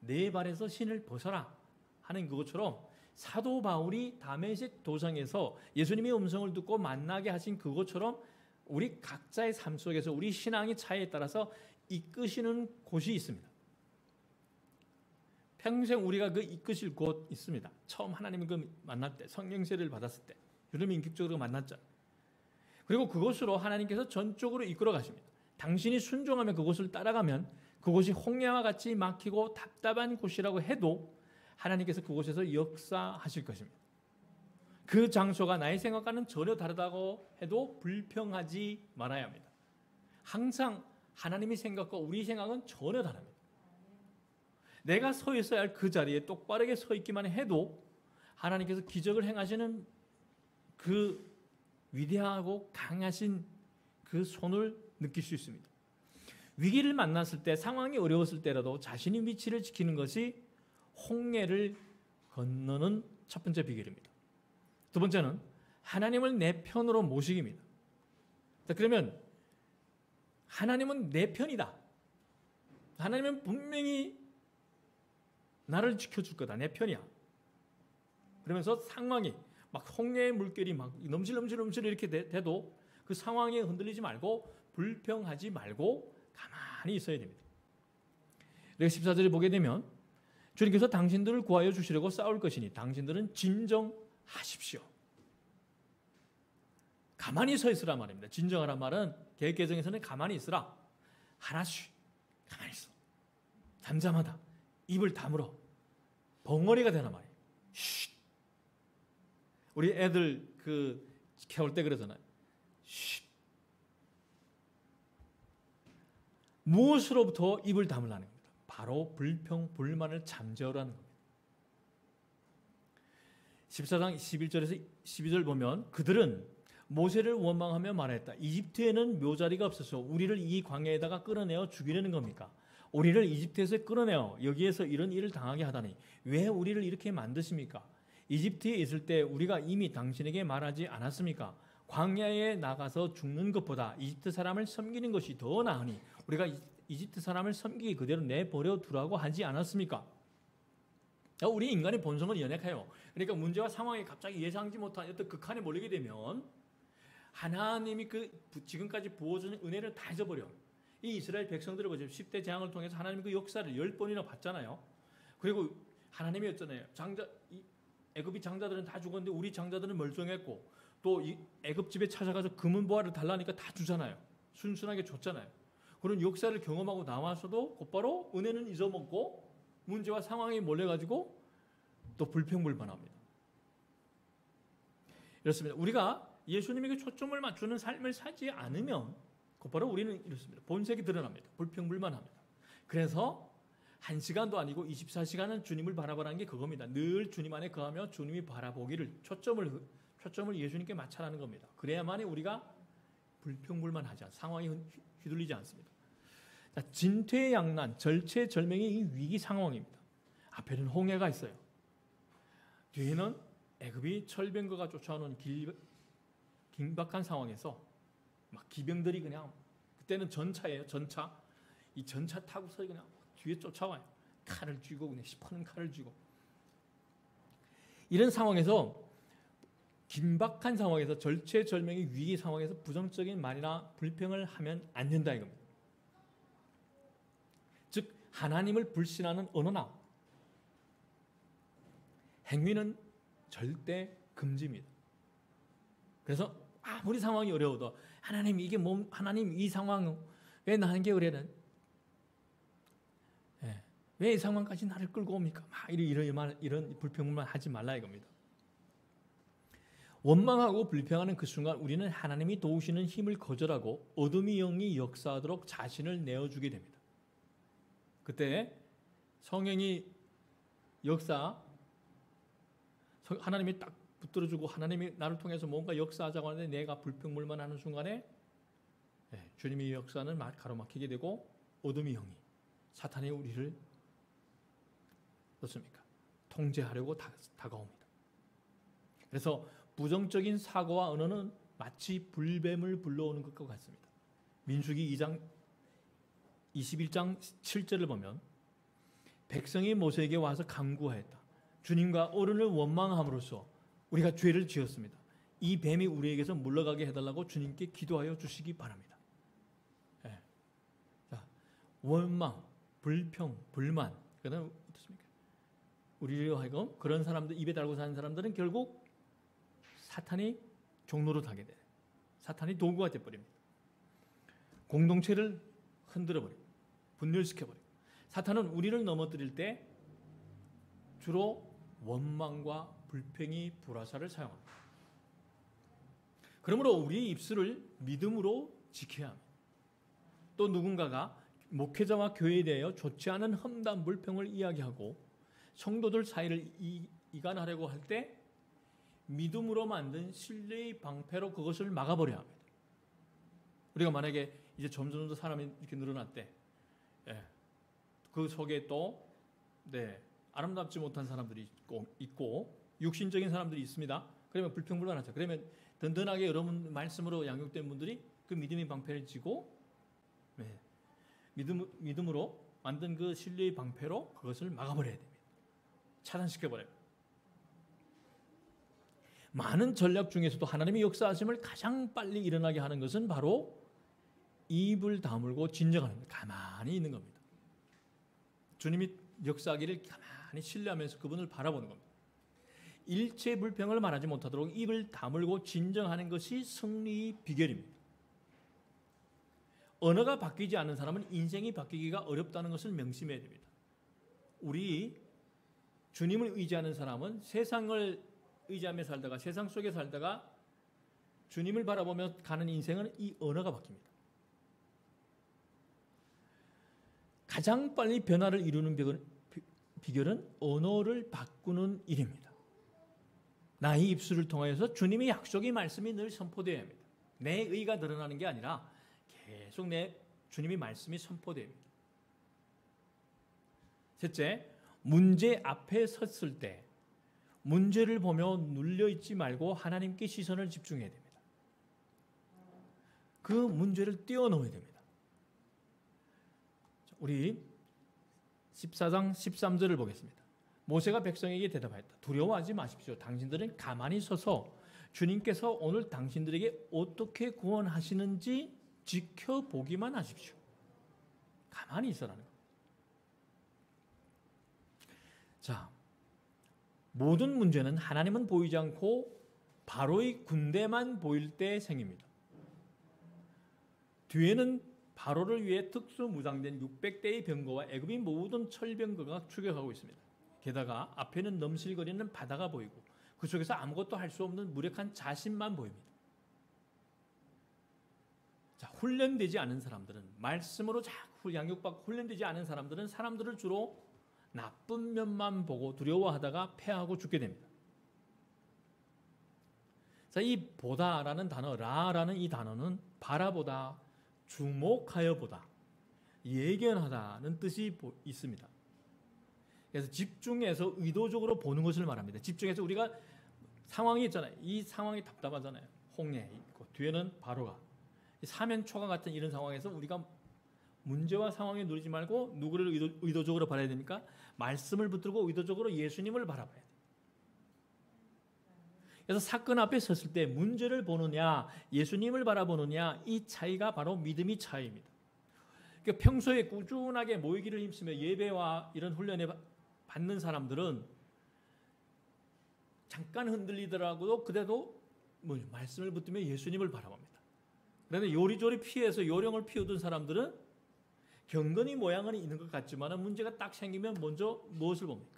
내 발에서 신을 벗어라 하는 그것처럼 사도 바울이 다메섹 도상에서 예수님의 음성을 듣고 만나게 하신 그것처럼 우리 각자의 삶 속에서 우리 신앙의 차이에 따라서 이끄시는 곳이 있습니다. 평생 우리가 그 이끄실 곳 있습니다. 처음 하나님을 그 만날 때, 성령 세례를 받았을 때, 여러분 인격적으로 만났죠. 그리고 그곳으로 하나님께서 전적으로 이끌어 가십니다. 당신이 순종하면 그곳을 따라가면 그곳이 홍해와 같이 막히고 답답한 곳이라고 해도 하나님께서 그곳에서 역사하실 것입니다. 그 장소가 나의 생각과는 전혀 다르다고 해도 불평하지 말아야 합니다. 항상 하나님의 생각과 우리 생각은 전혀 다릅니다. 내가 서 있어야 할 그 자리에 똑바르게 서 있기만 해도 하나님께서 기적을 행하시는 그 위대하고 강하신 그 손을 느낄 수 있습니다. 위기를 만났을 때, 상황이 어려웠을 때라도 자신의 위치를 지키는 것이 홍해를 건너는 첫 번째 비결입니다. 두 번째는 하나님을 내 편으로 모시기입니다. 자, 그러면 하나님은 내 편이다. 하나님은 분명히 나를 지켜줄 거다. 내 편이야. 그러면서 상황이 막 홍해의 물결이 막 넘실넘실 이렇게 돼도 그 상황에 흔들리지 말고 불평하지 말고 가만히 있어야 됩니다. 그래서 14절에 보게 되면 주님께서 당신들을 구하여 주시려고 싸울 것이니 당신들은 진정하십시오. 가만히 서 있으라 말입니다. 진정하란 말은 개혁개정에서는 가만히 있으라. 하나씩 가만히 있어. 잠잠하다. 입을 다물어. 벙어리가 되나 말이에요. 쉿. 우리 애들 캐올 때 그러잖아요. 쉿. 무엇으로부터 입을 다물라는 겁니다. 바로 불평, 불만을 잠재우라는 겁니다. 14장 11절에서 12절 보면 그들은 모세를 원망하며 말했다. 이집트에는 묘자리가 없어서 우리를 이 광야에다가 끌어내어 죽이려는 겁니까? 우리를 이집트에서 끌어내어 여기에서 이런 일을 당하게 하다니 왜 우리를 이렇게 만드십니까? 이집트에 있을 때 우리가 이미 당신에게 말하지 않았습니까? 광야에 나가서 죽는 것보다 이집트 사람을 섬기는 것이 더 나으니 우리가 이집트 사람을 섬기기 그대로 내버려 두라고 하지 않았습니까? 우리 인간의 본성은 연약해요. 그러니까 문제와 상황이 갑자기 예상치 못한 어떤 극한에 몰리게 되면 하나님이 그 지금까지 부어주는 은혜를 다 잊어버려. 이 이스라엘 백성들을 보세요. 10대 재앙을 통해서 하나님이 그 역사를 10번이나 봤잖아요. 그리고 하나님이 어쩌나요? 애굽의 장자들은 다 죽었는데 우리 장자들은 멀쩡했고 또 애굽 집에 찾아가서 금은 보화를 달라니까 다 주잖아요. 순순하게 줬잖아요. 그런 역사를 경험하고 나와서도 곧바로 은혜는 잊어먹고 문제와 상황이 몰려가지고 또 불평불만합니다. 이렇습니다. 우리가 예수님에게 초점을 맞추는 삶을 살지 않으면 곧바로 우리는 이렇습니다. 본색이 드러납니다. 불평불만합니다. 그래서 1시간도 아니고 24시간은 주님을 바라보라는 게 그겁니다. 늘 주님 안에 거하며 주님이 바라보기를 초점을 예수님께 맞춰라는 겁니다. 그래야만이 우리가 불평불만하지 않습니다. 상황이 휘둘리지 않습니다. 자, 진퇴양난, 절체절명의 이 위기 상황입니다. 앞에는 홍해가 있어요. 뒤에는 애굽이 철병거가 쫓아오는 긴박한 상황에서 막 기병들이 그냥 그때는 전차예요. 전차. 이 전차 타고서 그냥 뒤에 쫓아와요. 칼을 쥐고 그냥 시퍼런 칼을 쥐고. 이런 상황에서 긴박한 상황에서 절체절명의 위기 상황에서 부정적인 말이나 불평을 하면 안 된다 이겁니다. 즉 하나님을 불신하는 언어나 행위는 절대 금지입니다. 그래서 아무리 상황이 어려워도 하나님 이게 하나님 이 상황 왜 나에게 그래는 왜 이 상황까지 나를 끌고 옵니까? 막 이런 불평만 하지 말라 이겁니다. 원망하고 불평하는 그 순간 우리는 하나님이 도우시는 힘을 거절하고 어둠의 영이 역사하도록 자신을 내어주게 됩니다. 그때 성령이 하나님이 딱 붙들어주고 하나님이 나를 통해서 뭔가 역사하자고 하는데 내가 불평불만하는 순간에 주님의 역사는 가로막히게 되고 어둠의 영이 사탄이 우리를 어떻습니까? 통제하려고 다가옵니다. 그래서 부정적인 사고와 언어는 마치 불뱀을 불러오는 것과 같습니다. 민수기 21장 7절을 보면 백성이 모세에게 와서 간구하였다. 주님과 어른을 원망함으로써 우리가 죄를 지었습니다. 이 뱀이 우리에게서 물러가게 해달라고 주님께 기도하여 주시기 바랍니다. 자, 원망, 불평, 불만. 그다음 어떻습니까? 우리로 하여금 그런 사람들 입에 달고 사는 사람들은 결국 사탄이 종로로 타게 돼요. 사탄이 도구가 돼버립니다. 공동체를 흔들어버립니다. 분열시켜버립니다. 사탄은 우리를 넘어뜨릴 때 주로 원망과 불평이 불화살을 사용합니다. 그러므로 우리의 입술을 믿음으로 지켜야 합니다. 또 누군가가 목회자와 교회에 대하여 좋지 않은 험담, 불평을 이야기하고 성도들 사이를 이간하려고 할 때 믿음으로 만든 신뢰의 방패로 그것을 막아버려야 합니다. 우리가 만약에 이제 점점 더 사람이 이렇게 늘어날 때 그 속에 또 아름답지 못한 사람들이 있고 육신적인 사람들이 있습니다. 그러면 불평불만하죠. 그러면 든든하게 여러분 말씀으로 양육된 분들이 그 믿음의 방패를 쥐고 믿음으로 만든 그 신뢰의 방패로 그것을 막아버려야 됩니다. 차단시켜버려요. 많은 전략 중에서도 하나님의 역사하심을 가장 빨리 일어나게 하는 것은 바로 입을 다물고 진정하는 겁니다. 가만히 있는 겁니다. 주님이 역사하기를 가만히 신뢰하면서 그분을 바라보는 겁니다. 일체 불평을 말하지 못하도록 입을 다물고 진정하는 것이 승리의 비결입니다. 언어가 바뀌지 않는 사람은 인생이 바뀌기가 어렵다는 것을 명심해야 됩니다. 우리 주님을 의지하는 사람은 세상을 의지하며 살다가 세상 속에 살다가 주님을 바라보며 가는 인생은 이 언어가 바뀝니다. 가장 빨리 변화를 이루는 비결은 언어를 바꾸는 일입니다. 나의 입술을 통하여서 주님의 약속의 말씀이 늘 선포되어야 합니다. 내 의가 드러나는 게 아니라 계속 내 주님의 말씀이 선포되어야 합니다. 셋째, 문제 앞에 섰을 때 문제를 보며 눌려있지 말고 하나님께 시선을 집중해야 됩니다. 그 문제를 뛰어넘어야 됩니다. 우리 14장 13절을 보겠습니다. 모세가 백성에게 대답하였다. 두려워하지 마십시오. 당신들은 가만히 서서 주님께서 오늘 당신들에게 어떻게 구원하시는지 지켜보기만 하십시오. 가만히 있어라는 겁니다. 자, 모든 문제는 하나님은 보이지 않고 바로의 군대만 보일 때 생깁니다. 뒤에는 바로를 위해 특수 무장된 600대의 병거와 애굽의 모든 철병거가 추격하고 있습니다. 게다가 앞에는 넘실거리는 바다가 보이고 그 속에서 아무것도 할 수 없는 무력한 자신만 보입니다. 자, 훈련되지 않은 사람들은, 말씀으로 자꾸 양육받고 훈련되지 않은 사람들은 사람들을 주로 나쁜 면만 보고 두려워하다가 패하고 죽게 됩니다. 자, 이 보다라는 단어, 라라는 이 단어는 바라보다, 주목하여 보다, 예견하다는 뜻이 있습니다. 그래서 집중해서 의도적으로 보는 것을 말합니다. 집중해서 우리가 상황이 있잖아요. 이 상황이 답답하잖아요. 홍해 있고 뒤에는 바로가, 사면초가 같은 이런 상황에서 우리가 문제와 상황에 누리지 말고 누구를 의도적으로 바라야 됩니까? 말씀을 붙들고 의도적으로 예수님을 바라봐야 돼요. 그래서 사건 앞에 섰을 때 문제를 보느냐, 예수님을 바라보느냐, 이 차이가 바로 믿음의 차이입니다. 그러니까 평소에 꾸준하게 모이기를 힘쓰며 예배와 이런 훈련에 받는 사람들은 잠깐 흔들리더라도 그래도 말씀을 붙들며 예수님을 바라봅니다. 그런데 요리조리 피해서 요령을 피우던 사람들은 경건이 모양은 있는 것 같지만 문제가 딱 생기면 먼저 무엇을 봅니까?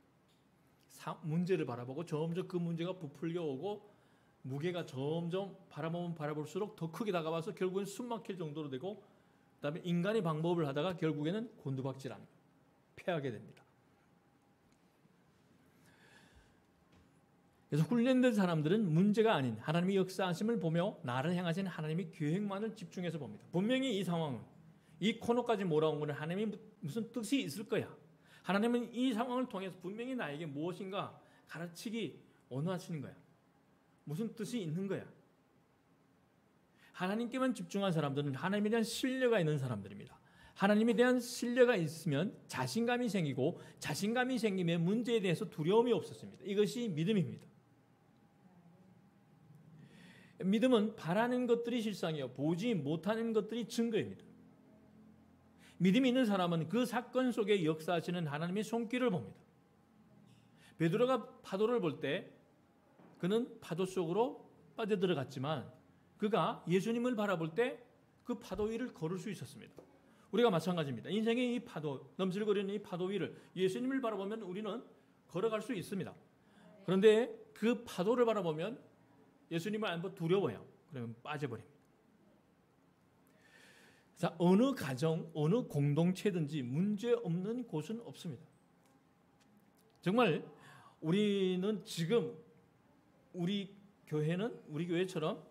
문제를 바라보고 점점 그 문제가 부풀려 오고 무게가 점점 바라보면 바라볼수록 더 크게 다가와서 결국엔 숨 막힐 정도로 되고, 그다음에 인간의 방법을 하다가 결국에는 곤두박질합니다. 패하게 됩니다. 그래서 훈련된 사람들은 문제가 아닌 하나님의 역사하심을 보며 나를 향하신 하나님의 계획만을 집중해서 봅니다. 분명히 이 상황은, 이 코너까지 몰아온 것은 하나님이 무슨 뜻이 있을 거야. 하나님은 이 상황을 통해서 분명히 나에게 무엇인가 가르치기 원하시는 거야. 무슨 뜻이 있는 거야. 하나님께만 집중한 사람들은 하나님에 대한 신뢰가 있는 사람들입니다. 하나님에 대한 신뢰가 있으면 자신감이 생기고, 자신감이 생기면 문제에 대해서 두려움이 없었습니다. 이것이 믿음입니다. 믿음은 바라는 것들이 실상이요 보지 못하는 것들이 증거입니다. 믿음이 있는 사람은 그 사건 속에 역사하시는 하나님의 손길을 봅니다. 베드로가 파도를 볼 때 그는 파도 속으로 빠져들어갔지만 그가 예수님을 바라볼 때 그 파도 위를 걸을 수 있었습니다. 우리가 마찬가지입니다. 인생의 이 파도, 넘실거리는 이 파도 위를 예수님을 바라보면 우리는 걸어갈 수 있습니다. 그런데 그 파도를 바라보면 예수님을 안 보고 두려워요. 그러면 빠져버립니다. 자, 어느 가정, 어느 공동체든지 문제 없는 곳은 없습니다. 정말 우리는 지금 우리 교회는 우리 교회처럼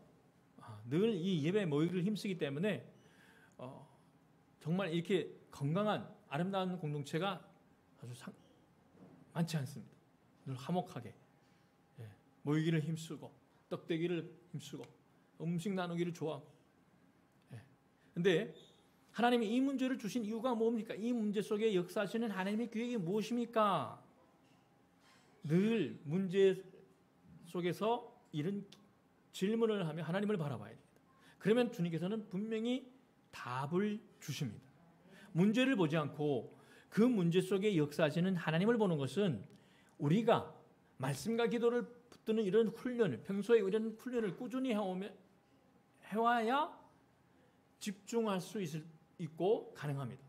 늘 이 예배 모이기를 힘쓰기 때문에 정말 이렇게 건강한 아름다운 공동체가 아주 많지 않습니다. 늘 화목하게 모이기를 힘쓰고 떡대기를 힘쓰고 음식 나누기를 좋아하고. 그런데 하나님이 이 문제를 주신 이유가 뭡니까? 이 문제 속에 역사하시는 하나님의 계획이 무엇입니까? 늘 문제 속에서 이런 질문을 하며 하나님을 바라봐야 됩니다. 그러면 주님께서는 분명히 답을 주십니다. 문제를 보지 않고 그 문제 속에 역사하시는 하나님을 보는 것은 우리가 말씀과 기도를 붙드는 이런 훈련을, 평소에 이런 훈련을 꾸준히 해와야 집중할 수 있고 가능합니다.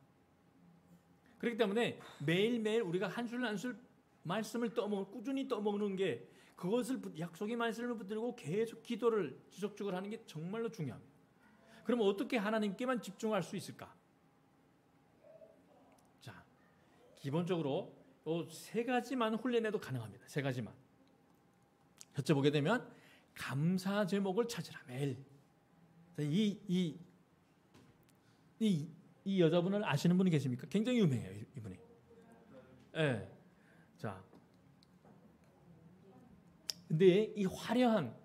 그렇기 때문에 매일매일 우리가 한술 한술 말씀을 꾸준히 떠먹는 게, 그것을 약속의 말씀을 붙들고 계속 기도를 지속적으로 하는 게 정말로 중요합니다. 그럼 어떻게 하나님께만 집중할 수 있을까? 자, 기본적으로 세 가지만 훈련해도 가능합니다. 세 가지만. 첫째 보게 되면 감사 제목을 찾으라. 매일. 이 여자분을 아시는 분이 계십니까? 굉장히 유명해요, 이분이. 네. 자, 근데 이 화려한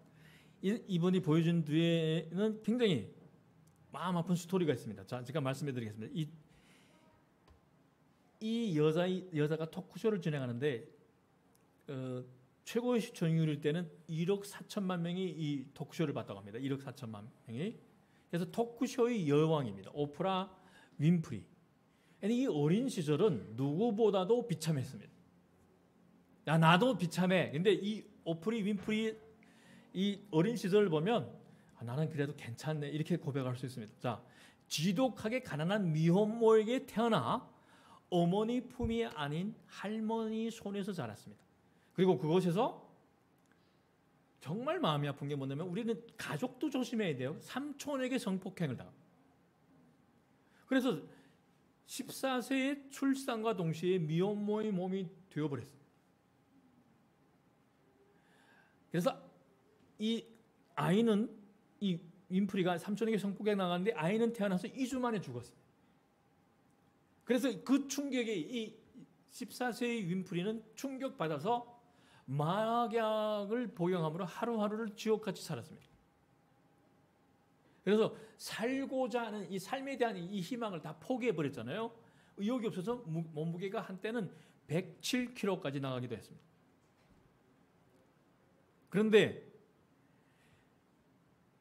이분이 보여준 뒤에는 굉장히 마음 아픈 스토리가 있습니다. 자, 제가 말씀해드리겠습니다. 이 여자가 토크쇼를 진행하는데 최고의 시청률일 때는 1억 4천만 명이 이 토크쇼를 봤다고 합니다. 1억 4천만 명이. 그래서 토크쇼의 여왕입니다. 오프라 윈프리. 이 어린 시절은 누구보다도 비참했습니다. 야, 나도 비참해. 근데 이 오프리 윈프리 이 어린 시절을 보면 나는 그래도 괜찮네, 이렇게 고백할 수 있습니다. 자, 지독하게 가난한 미혼모에게 태어나 어머니 품이 아닌 할머니 손에서 자랐습니다. 그리고 그곳에서 정말 마음이 아픈 게 뭐냐면 우리는 가족도 조심해야 돼요. 삼촌에게 성폭행을 당합니다. 그래서 14세의 출산과 동시에 미혼모의 몸이 되어버렸어요. 그래서 이 아이는, 이 윈프리가 삼촌에게 성폭행 당하는데 아이는 태어나서 2주 만에 죽었어요. 그래서 그 충격에 이 14세의 윈프리는 충격받아서 마약을 복용함으로 하루하루를 지옥같이 살았습니다. 그래서 살고자 하는 이 삶에 대한 이 희망을 다 포기해버렸잖아요. 의욕이 없어서 몸무게가 한때는 107kg까지 나가기도 했습니다. 그런데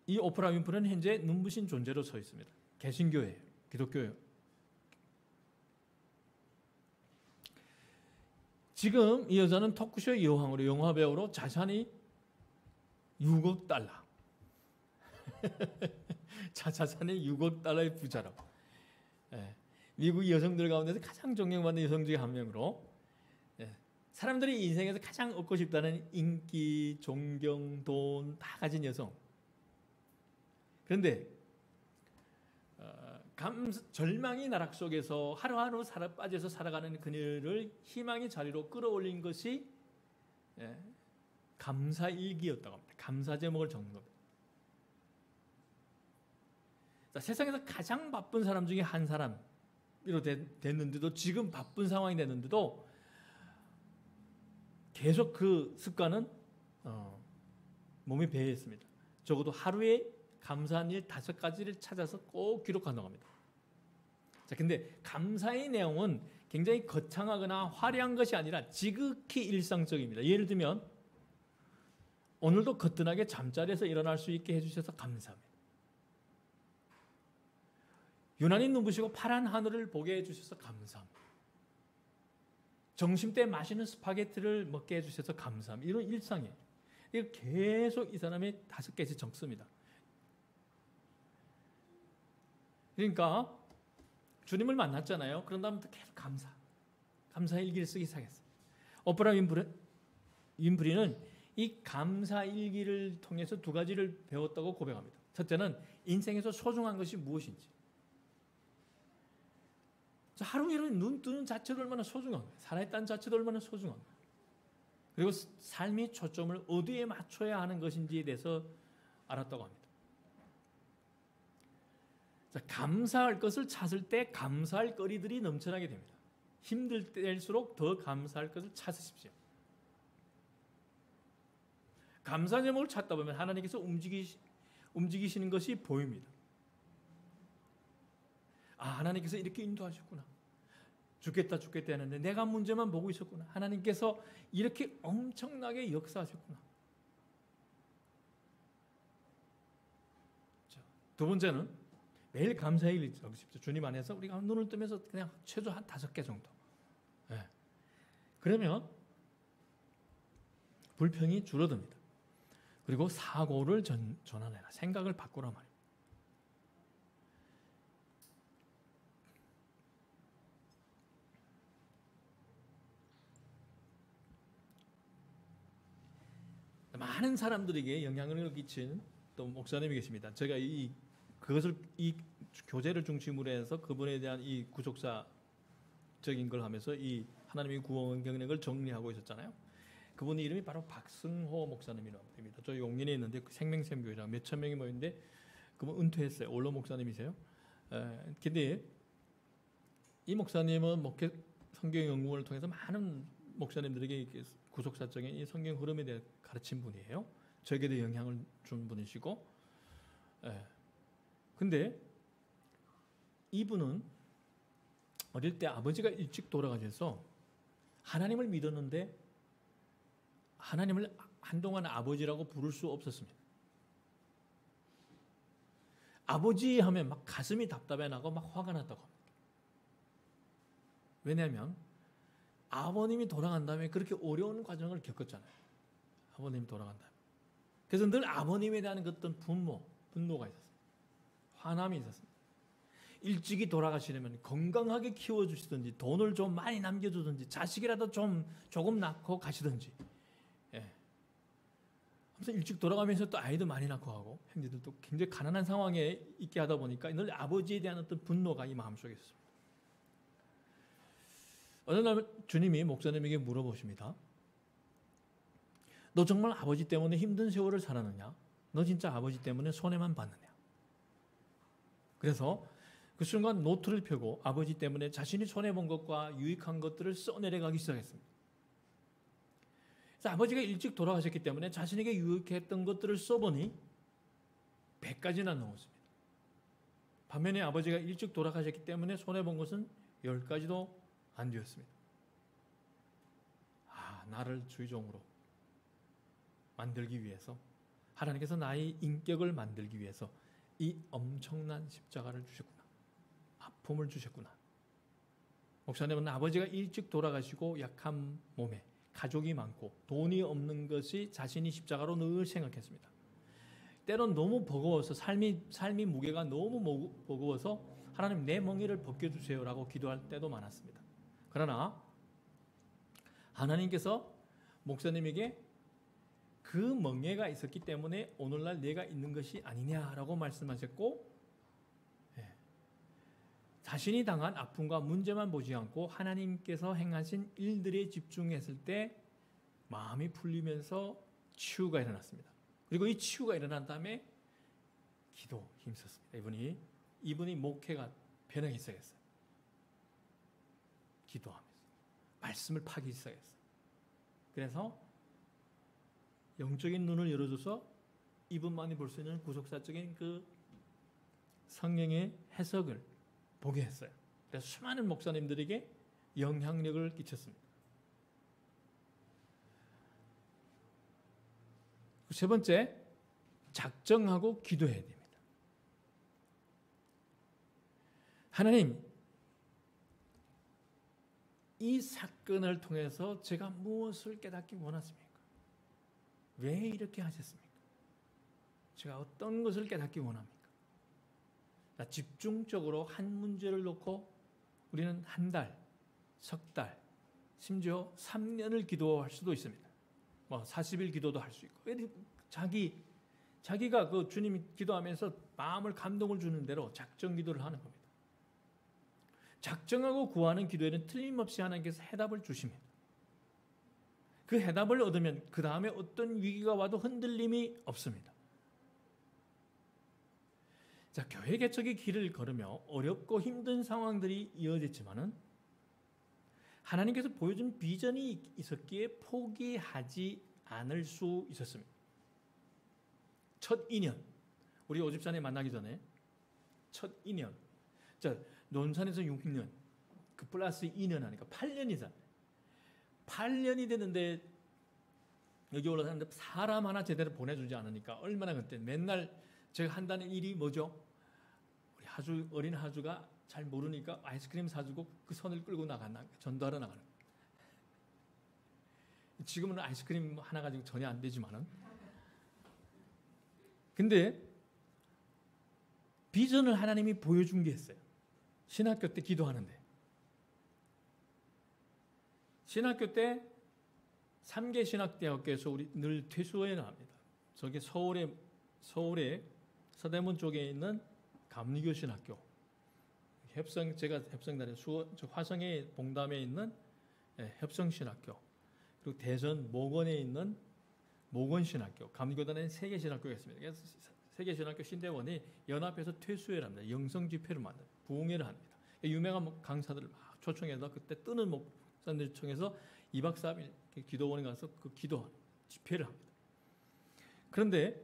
이 오프라 윈프리는 현재 눈부신 존재로 서 있습니다. 개신교예요. 기독교예요. 지금 이 여자는 토크쇼 여왕으로, 영화배우로 자산이 6억 달러. 자산이 6억 달러의 부자라고. 미국 여성들 가운데서 가장 존경받는 여성 중에 한 명으로, 사람들이 인생에서 가장 얻고 싶다는 인기, 존경, 돈 다 가진 여성. 그런데 절망의 나락 속에서 하루하루 빠져서 살아가는 그녀를 희망의 자리로 끌어올린 것이 감사일기였다고 합니다. 감사 제목을 적는 겁니다. 자, 세상에서 가장 바쁜 사람 중에 한 사람으로 됐는데도, 지금 바쁜 상황이 됐는데도 계속 그 습관은 몸에 배어 있습니다. 적어도 하루에 감사한 일 5가지를 찾아서 꼭 기록한다고 합니다. 자, 근데 감사의 내용은 굉장히 거창하거나 화려한 것이 아니라 지극히 일상적입니다. 예를 들면 오늘도 거뜬하게 잠자리에서 일어날 수 있게 해주셔서 감사합니다. 유난히 눈부시고 파란 하늘을 보게 해주셔서 감사합니다. 점심때 맛있는 스파게티를 먹게 해주셔서 감사합니다. 이런 일상이에요. 이거 계속 이 사람이 5개씩 적습니다. 그러니까 주님을 만났잖아요. 그런 다음부터 계속 감사 일기를 쓰기 시작했어요. 오프라 윈프리는 이 감사 일기를 통해서 2가지를 배웠다고 고백합니다. 첫째는 인생에서 소중한 것이 무엇인지. 하루 일어나 눈 뜨는 자체도 얼마나 소중한 거예요. 살아있다는 자체도 얼마나 소중한 거예요. 그리고 삶의 초점을 어디에 맞춰야 하는 것인지에 대해서 알았다고 합니다. 자, 감사할 것을 찾을 때 감사할 거리들이 넘쳐나게 됩니다. 힘들 때일수록 더 감사할 것을 찾으십시오. 감사 제목을 찾다 보면 하나님께서 움직이시는 것이 보입니다. 아, 하나님께서 이렇게 인도하셨구나. 죽겠다 했는데 내가 문제만 보고 있었구나. 하나님께서 이렇게 엄청나게 역사하셨구나. 자, 2번째는 매일 감사일 적으십시오. 주님 안에서 우리가 눈을 뜨면서 그냥 최소 한 5개 정도. 그러면 불평이 줄어듭니다. 그리고 사고를 전환해라. 생각을 바꾸라 말입니다. 많은 사람들에게 영향을 끼친 또 목사님이 계십니다. 제가 이 교제를 중심으로 해서 그분에 대한 이 구속사적인 걸 하면서 이 하나님의 구원 경력을 정리하고 있었잖아요. 그분의 이름이 바로 박승호 목사님이라고 합니다. 저 용인에 있는데 생명샘교회랑 몇천 명이 모였는데 그분 은퇴했어요. 원로 목사님이세요. 근데 이 목사님은 성경 연구를 통해서 많은 목사님들에게 구속사적인 이 성경 흐름에 대해 가르친 분이에요. 저에게도 영향을 준 분이시고, 근데 이분은 어릴 때 아버지가 일찍 돌아가셔서 하나님을 믿었는데 하나님을 한동안 아버지라고 부를 수 없었습니다. 아버지 하면 막 가슴이 답답해 나고 막 화가 났다고 합니다. 왜냐하면 아버님이 돌아간 다음에 그렇게 어려운 과정을 겪었잖아요. 아버님이 돌아간 다음에. 그래서 늘 아버님에 대한 어떤 분노가 있었어요. 화남이 있었습니다. 일찍이 돌아가시려면 건강하게 키워주시든지 돈을 좀 많이 남겨주든지 자식이라도 조금 낳고 가시든지. 예. 아무튼 일찍 돌아가면서 또 아이도 많이 낳고 하고 형제들도 굉장히 가난한 상황에 있게 하다 보니까 늘 아버지에 대한 어떤 분노가 이 마음속에 있습니다. 어느 날 주님이 목사님에게 물어보십니다. 너 정말 아버지 때문에 힘든 세월을 살았느냐? 너 진짜 아버지 때문에 손해만 봤느냐? 그래서 그 순간 노트를 펴고 아버지 때문에 자신이 손해본 것과 유익한 것들을 써내려가기 시작했습니다. 그래서 아버지가 일찍 돌아가셨기 때문에 자신에게 유익했던 것들을 써보니 100가지나 넘었습니다. 반면에 아버지가 일찍 돌아가셨기 때문에 손해본 것은 10가지도 안 되었습니다. 나를 주의종으로 만들기 위해서, 하나님께서 나의 인격을 만들기 위해서 이 엄청난 십자가를 주셨구나. 아픔을 주셨구나. 목사님은 아버지가 일찍 돌아가시고 약한 몸에 가족이 많고 돈이 없는 것이 자신이 십자가로 늘 생각했습니다. 때론 너무 버거워서 삶이 무게가 너무 버거워서 하나님 내 멍에를 벗겨주세요라고 기도할 때도 많았습니다. 그러나 하나님께서 목사님에게 그 멍에가 있었기 때문에 오늘날 내가 있는 것이 아니냐라고 말씀하셨고, 자신이 당한 아픔과 문제만 보지 않고 하나님께서 행하신 일들에 집중했을 때 마음이 풀리면서 치유가 일어났습니다. 그리고 이 치유가 일어난 다음에 기도 힘썼습니다. 이분이 목회가 변하기 시작했어요. 기도하면서 말씀을 파기 시작했어요. 그래서 영적인 눈을 열어줘서 이분만이 볼 수 있는 구속사적인 그 성경의 해석을 보게 했어요. 그래서 수많은 목사님들에게 영향력을 끼쳤습니다. 세 번째, 작정하고 기도해야 됩니다. 하나님, 이 사건을 통해서 제가 무엇을 깨닫기 원하십니까? 왜 이렇게 하셨습니까? 제가 어떤 것을 깨닫기 원합니까? 집중적으로 한 문제를 놓고 우리는 한 달, 석 달, 심지어 3년을 기도할 수도 있습니다. 40일 기도도 할 수 있고, 자기가 그 주님이 기도하면서 마음을 감동을 주는 대로 작정 기도를 하는 겁니다. 작정하고 구하는 기도에는 틀림없이 하나님께서 해답을 주십니다. 그 해답을 얻으면 그 다음에 어떤 위기가 와도 흔들림이 없습니다. 자, 교회 개척의 길을 걸으며 어렵고 힘든 상황들이 이어졌지만은 하나님께서 보여준 비전이 있었기에 포기하지 않을 수 있었습니다. 첫 인연, 우리 오집사님 만나기 전에 첫 인연, 자, 논산에서 6년, 그 플러스 2년 하니까 8년이잖아요. 8년이 됐는데 여기 올라가는데 사람 하나 제대로 보내주지 않으니까 얼마나 그때 맨날 제가 한다는 일이 뭐죠? 우리 어린 하주가 잘 모르니까 아이스크림 사주고 그 선을 끌고 전도하러 나가는 거예요. 지금은 아이스크림 하나 가지고 전혀 안 되지만은, 근데 비전을 하나님이 보여준 게 있어요. 신학교 때 기도하는데, 신학교 때 3개 신학대학교에서 우리 늘 퇴소회를 합니다. 저게 서울에 서대문 쪽에 있는 감리교 신학교, 제가 협성단에 화성의 봉담에 있는 협성신학교, 그리고 대전 모건에 있는 모건신학교, 감리교단에는 3개 신학교가 있습니다. 그래서 3개 신학교 신대원이 연합해서 퇴소회를 합니다. 영성집회를 만듭니다. 부흥회를 합니다. 유명한 강사들을 막 초청해서 그때 뜨는 목사님들 청해서 2박 3일 기도원에 가서 그 기도 집회를 합니다. 그런데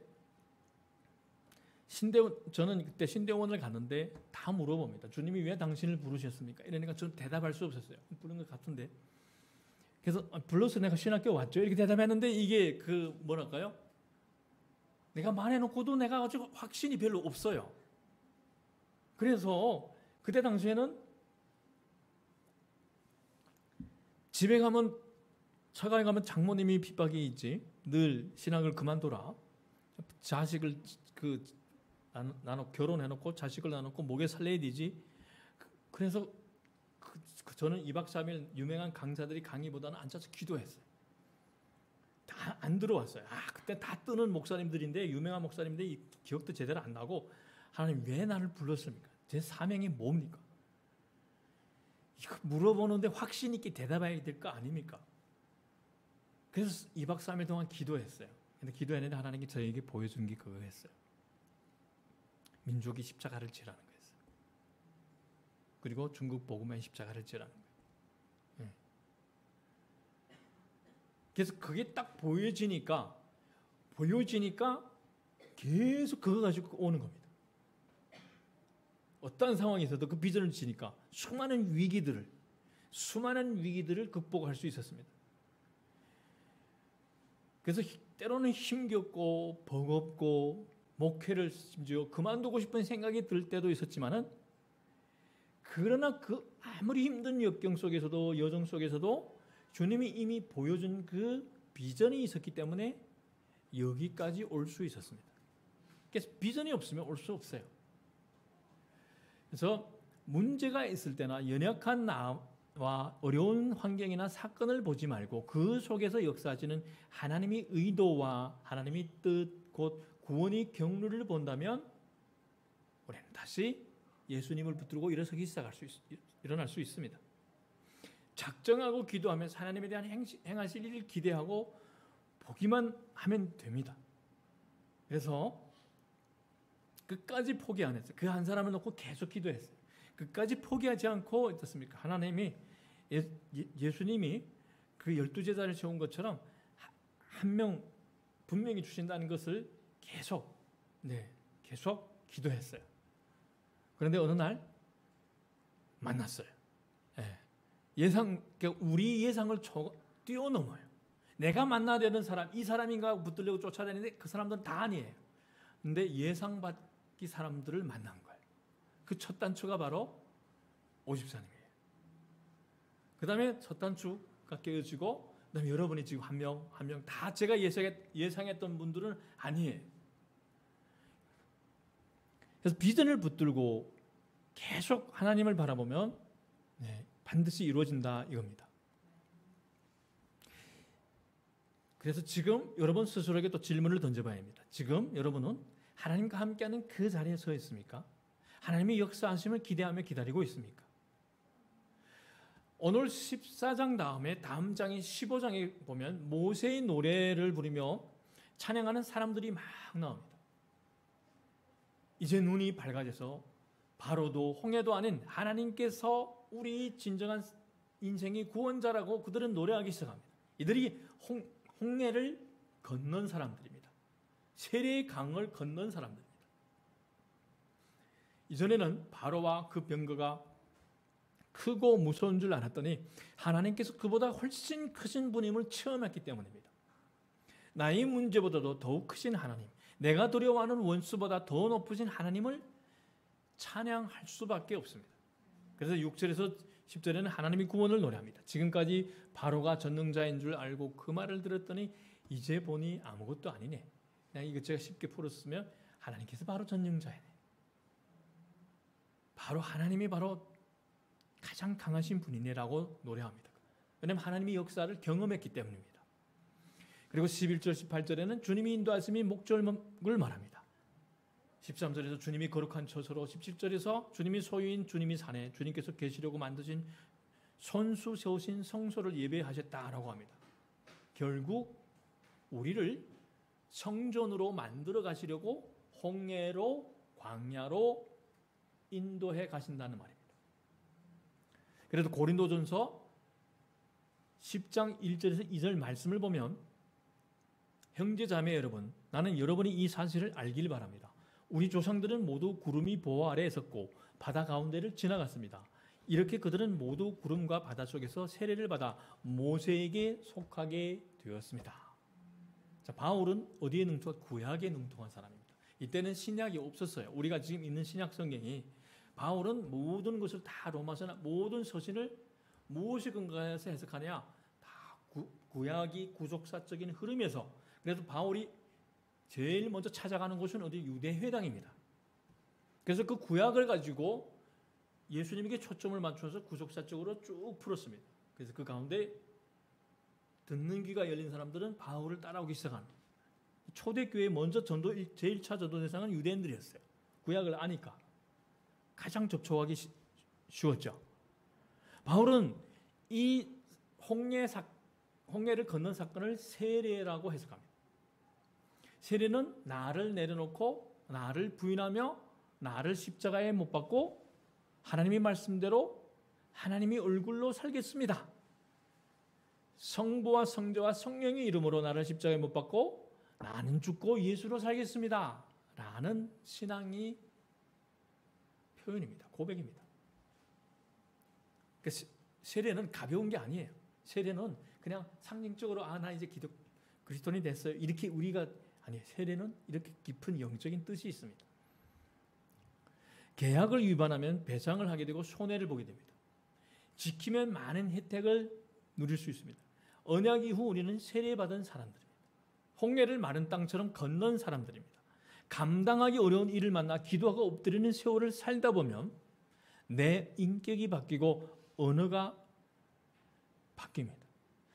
저는 그때 신대원을 갔는데 다 물어봅니다. 주님이 왜 당신을 부르셨습니까? 이러니까 저는 대답할 수 없었어요. 부른 것 같은데. 그래서 불러서 내가 신학교 왔죠. 이렇게 대답했는데 이게 뭐랄까요? 내가 말해놓고도 내가 아직 확신이 별로 없어요. 그래서 그때 당시에는 집에 가면, 처가에 가면 장모님이 핍박이 있지. 늘 신학을 그만둬라. 자식을 결혼해놓고 자식을 낳아놓고 목에 살려야 되지. 그래서 저는 2박 3일 유명한 강사들이 강의보다는 앉아서 기도했어요. 다 안 들어왔어요. 그때 다 뜨는 목사님들인데, 유명한 목사님인데 기억도 제대로 안 나고, 하나님 왜 나를 불렀습니까? 제 사명이 뭡니까? 이거 물어보는데 확신 있게 대답해야 될 거 아닙니까? 그래서 2박 3일 동안 기도했어요. 근데 기도했는데 하나님이 저에게 보여준 게 그거였어요. 민족이 십자가를 지라는 거였어요. 그리고 중국 복음의 십자가를 지라는 거예요. 그래서 그게 딱 보여지니까 계속 그거 가지고 오는 겁니다. 어떤 상황에서도 그 비전을 지니까 수많은 위기들을 극복할 수 있었습니다. 그래서 때로는 힘겹고 버겁고 목회를 심지어 그만두고 싶은 생각이 들 때도 있었지만은, 그러나 그 아무리 힘든 역경 속에서도, 여정 속에서도 주님이 이미 보여준 그 비전이 있었기 때문에 여기까지 올 수 있었습니다. 그래서 비전이 없으면 올 수 없어요. 그래서 문제가 있을 때나 연약한 나와 어려운 환경이나 사건을 보지 말고 그 속에서 역사하시는 하나님의 의도와 하나님의 뜻, 곧 구원의 경로를 본다면 우리는 다시 예수님을 붙들고 일어날 수 있습니다. 작정하고 기도하면서 하나님에 대한 행하실 일을 기대하고 보기만 하면 됩니다. 그래서 끝까지 포기 안 했어요. 그 한 사람을 놓고 계속 기도했어요. 끝까지 포기하지 않고 어떻습니까? 하나님이 예수님이 그 12제자를 세운 것처럼 한 명 분명히 주신다는 것을 계속 기도했어요. 그런데 어느 날 만났어요. 우리 예상을 뛰어넘어요. 내가 만나야 되는 사람, 이 사람인가 붙들려고 쫓아다니는데 그 사람들은 다 아니에요. 근데 예상 밖의 사람들을 만난 거예요. 그 첫 단추가 바로 50사님이에요. 그 다음에 첫 단추가 깨어지고, 그 다음에 여러분이 지금 한 명 다 제가 예상했던 분들은 아니에요. 그래서 비전을 붙들고 계속 하나님을 바라보면 반드시 이루어진다 이겁니다. 그래서 지금 여러분 스스로에게 또 질문을 던져봐야 합니다. 지금 여러분은 하나님과 함께하는 그 자리에 서 있습니까? 하나님의 역사하심을 기대하며 기다리고 있습니까? 오늘 14장 다음에 다음 장인 15장에 보면 모세의 노래를 부르며 찬양하는 사람들이 막 나옵니다. 이제 눈이 밝아져서 바로도 홍해도 아닌 하나님께서 우리 진정한 인생의 구원자라고 그들은 노래하기 시작합니다. 이들이 홍해를 건넌 사람들입니다. 세례의 강을 건넌 사람들입니다. 이전에는 바로와 그 병거가 크고 무서운 줄 알았더니 하나님께서 그보다 훨씬 크신 분임을 체험했기 때문입니다. 나의 문제보다도 더욱 크신 하나님, 내가 두려워하는 원수보다 더 높으신 하나님을 찬양할 수밖에 없습니다. 그래서 6절에서 10절에는 하나님의 구원을 노래합니다. 지금까지 바로가 전능자인 줄 알고 그 말을 들었더니 이제 보니 아무것도 아니네. 그냥 이것 제가 쉽게 풀었으면 하나님께서 바로 전능자이네. 바로 하나님이 바로 가장 강하신 분이네라고 노래합니다. 왜냐하면 하나님의 역사를 경험했기 때문입니다. 그리고 11절, 18절에는 주님이 인도하심이 목적을 말합니다. 13절에서 주님이 거룩한 처소로, 17절에서 주님이 소유인 주님이 산에 주님께서 계시려고 만드신 손수 세우신 성소를 예배하셨다라고 합니다. 결국 우리를 성전으로 만들어 가시려고 홍해로, 광야로 인도해 가신다는 말입니다. 그래도 고린도전서 10장 1절에서 2절 말씀을 보면 형제 자매 여러분, 나는 여러분이 이 사실을 알길 바랍니다. 우리 조상들은 모두 구름이 보호 아래에 섰고 바다 가운데를 지나갔습니다. 이렇게 그들은 모두 구름과 바다 속에서 세례를 받아 모세에게 속하게 되었습니다. 자, 바울은 어디에 능통한? 구약에 능통한 사람입니다. 이때는 신약이 없었어요. 우리가 지금 있는 신약 성경이, 바울은 모든 것을 다 로마서나 모든 서신을 무엇에 근거해서 해석하냐? 다 구약이 구속사적인 흐름에서. 그래서 바울이 제일 먼저 찾아가는 곳은 어디? 유대회당입니다. 그래서 그 구약을 가지고 예수님에게 초점을 맞춰서 구속사적으로 쭉 풀었습니다. 그래서 그 가운데 듣는 귀가 열린 사람들은 바울을 따라오기 시작합니다. 초대교회 먼저 제1차 전도 대상은 유대인들이었어요. 구약을 아니까 가장 접촉하기 쉬웠죠. 바울은 이 홍해를 건넌 사건을 세례라고 해석합니다. 세례는 나를 내려놓고 나를 부인하며 나를 십자가에 못 박고 하나님의 말씀대로 하나님의 얼굴로 살겠습니다. 성부와 성자와 성령의 이름으로 나를 십자가에 못 박고 나는 죽고 예수로 살겠습니다. 라는 신앙이 표현입니다. 고백입니다. 그러니까 세례는 가벼운 게 아니에요. 세례는 그냥 상징적으로 나 이제 그리스도인이 됐어요. 이렇게 우리가 아니에요. 세례는 이렇게 깊은 영적인 뜻이 있습니다. 계약을 위반하면 배상을 하게 되고 손해를 보게 됩니다. 지키면 많은 혜택을 누릴 수 있습니다. 언약 이후 우리는 세례받은 사람들입니다. 홍해를 마른 땅처럼 건넌 사람들입니다. 감당하기 어려운 일을 만나 기도하고 엎드리는 세월을 살다 보면 내 인격이 바뀌고 언어가 바뀝니다.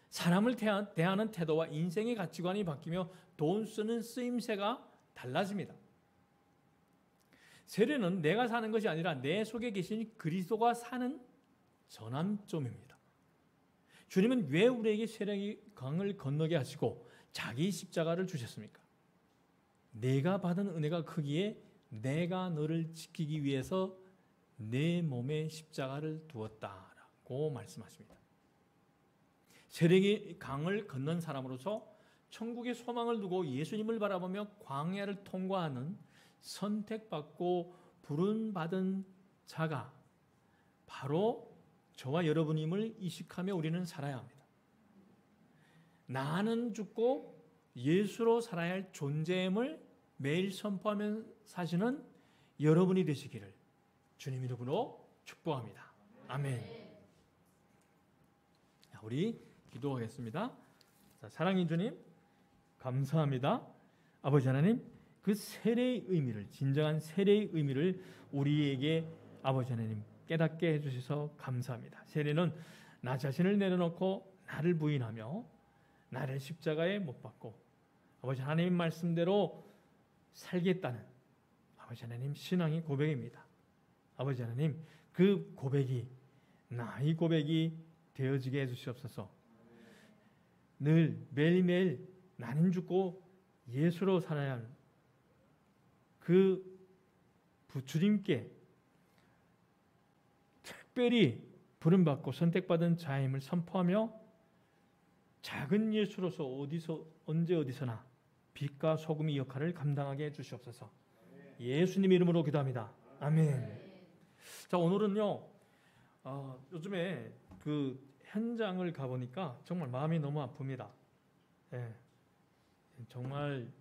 사람을 대하는 태도와 인생의 가치관이 바뀌며 돈 쓰는 쓰임새가 달라집니다. 세례는 내가 사는 것이 아니라 내 속에 계신 그리스도가 사는 전환점입니다. 주님은 왜 우리에게 세례의 강을 건너게 하시고 자기 십자가를 주셨습니까? 내가 받은 은혜가 크기에 내가 너를 지키기 위해서 내 몸에 십자가를 두었다라고 말씀하십니다. 세례의 강을 건넌 사람으로서 천국의 소망을 두고 예수님을 바라보며 광야를 통과하는 선택받고 부름받은 자가 바로 저와 여러분임을 이식하며 우리는 살아야 합니다. 나는 죽고 예수로 살아야 할 존재임을 매일 선포하며 사시는 여러분이 되시기를 주님 이름으로 축복합니다. 아멘. 우리 기도하겠습니다. 자, 사랑인 주님 감사합니다. 아버지 하나님 그 세례의 의미를 진정한 세례의 의미를 우리에게 아버지 하나님 깨닫게 해주셔서 감사합니다. 세례는 나 자신을 내려놓고 나를 부인하며 나를 십자가에 못 박고 아버지 하나님 말씀대로 살겠다는 아버지 하나님 신앙의 고백입니다. 아버지 하나님 그 고백이 나의 고백이 되어지게 해주시옵소서. 늘 매일매일 나는 죽고 예수로 살아야 할 그 주님께 특별히 부름받고 선택받은 자임을 선포하며 작은 예수로서 언제 어디서나 빛과 소금의 역할을 감당하게 해주시옵소서. 예수님 이름으로 기도합니다. 아멘. 자, 오늘은요 요즘에 그 현장을 가보니까 정말 마음이 너무 아픕니다. 예, 정말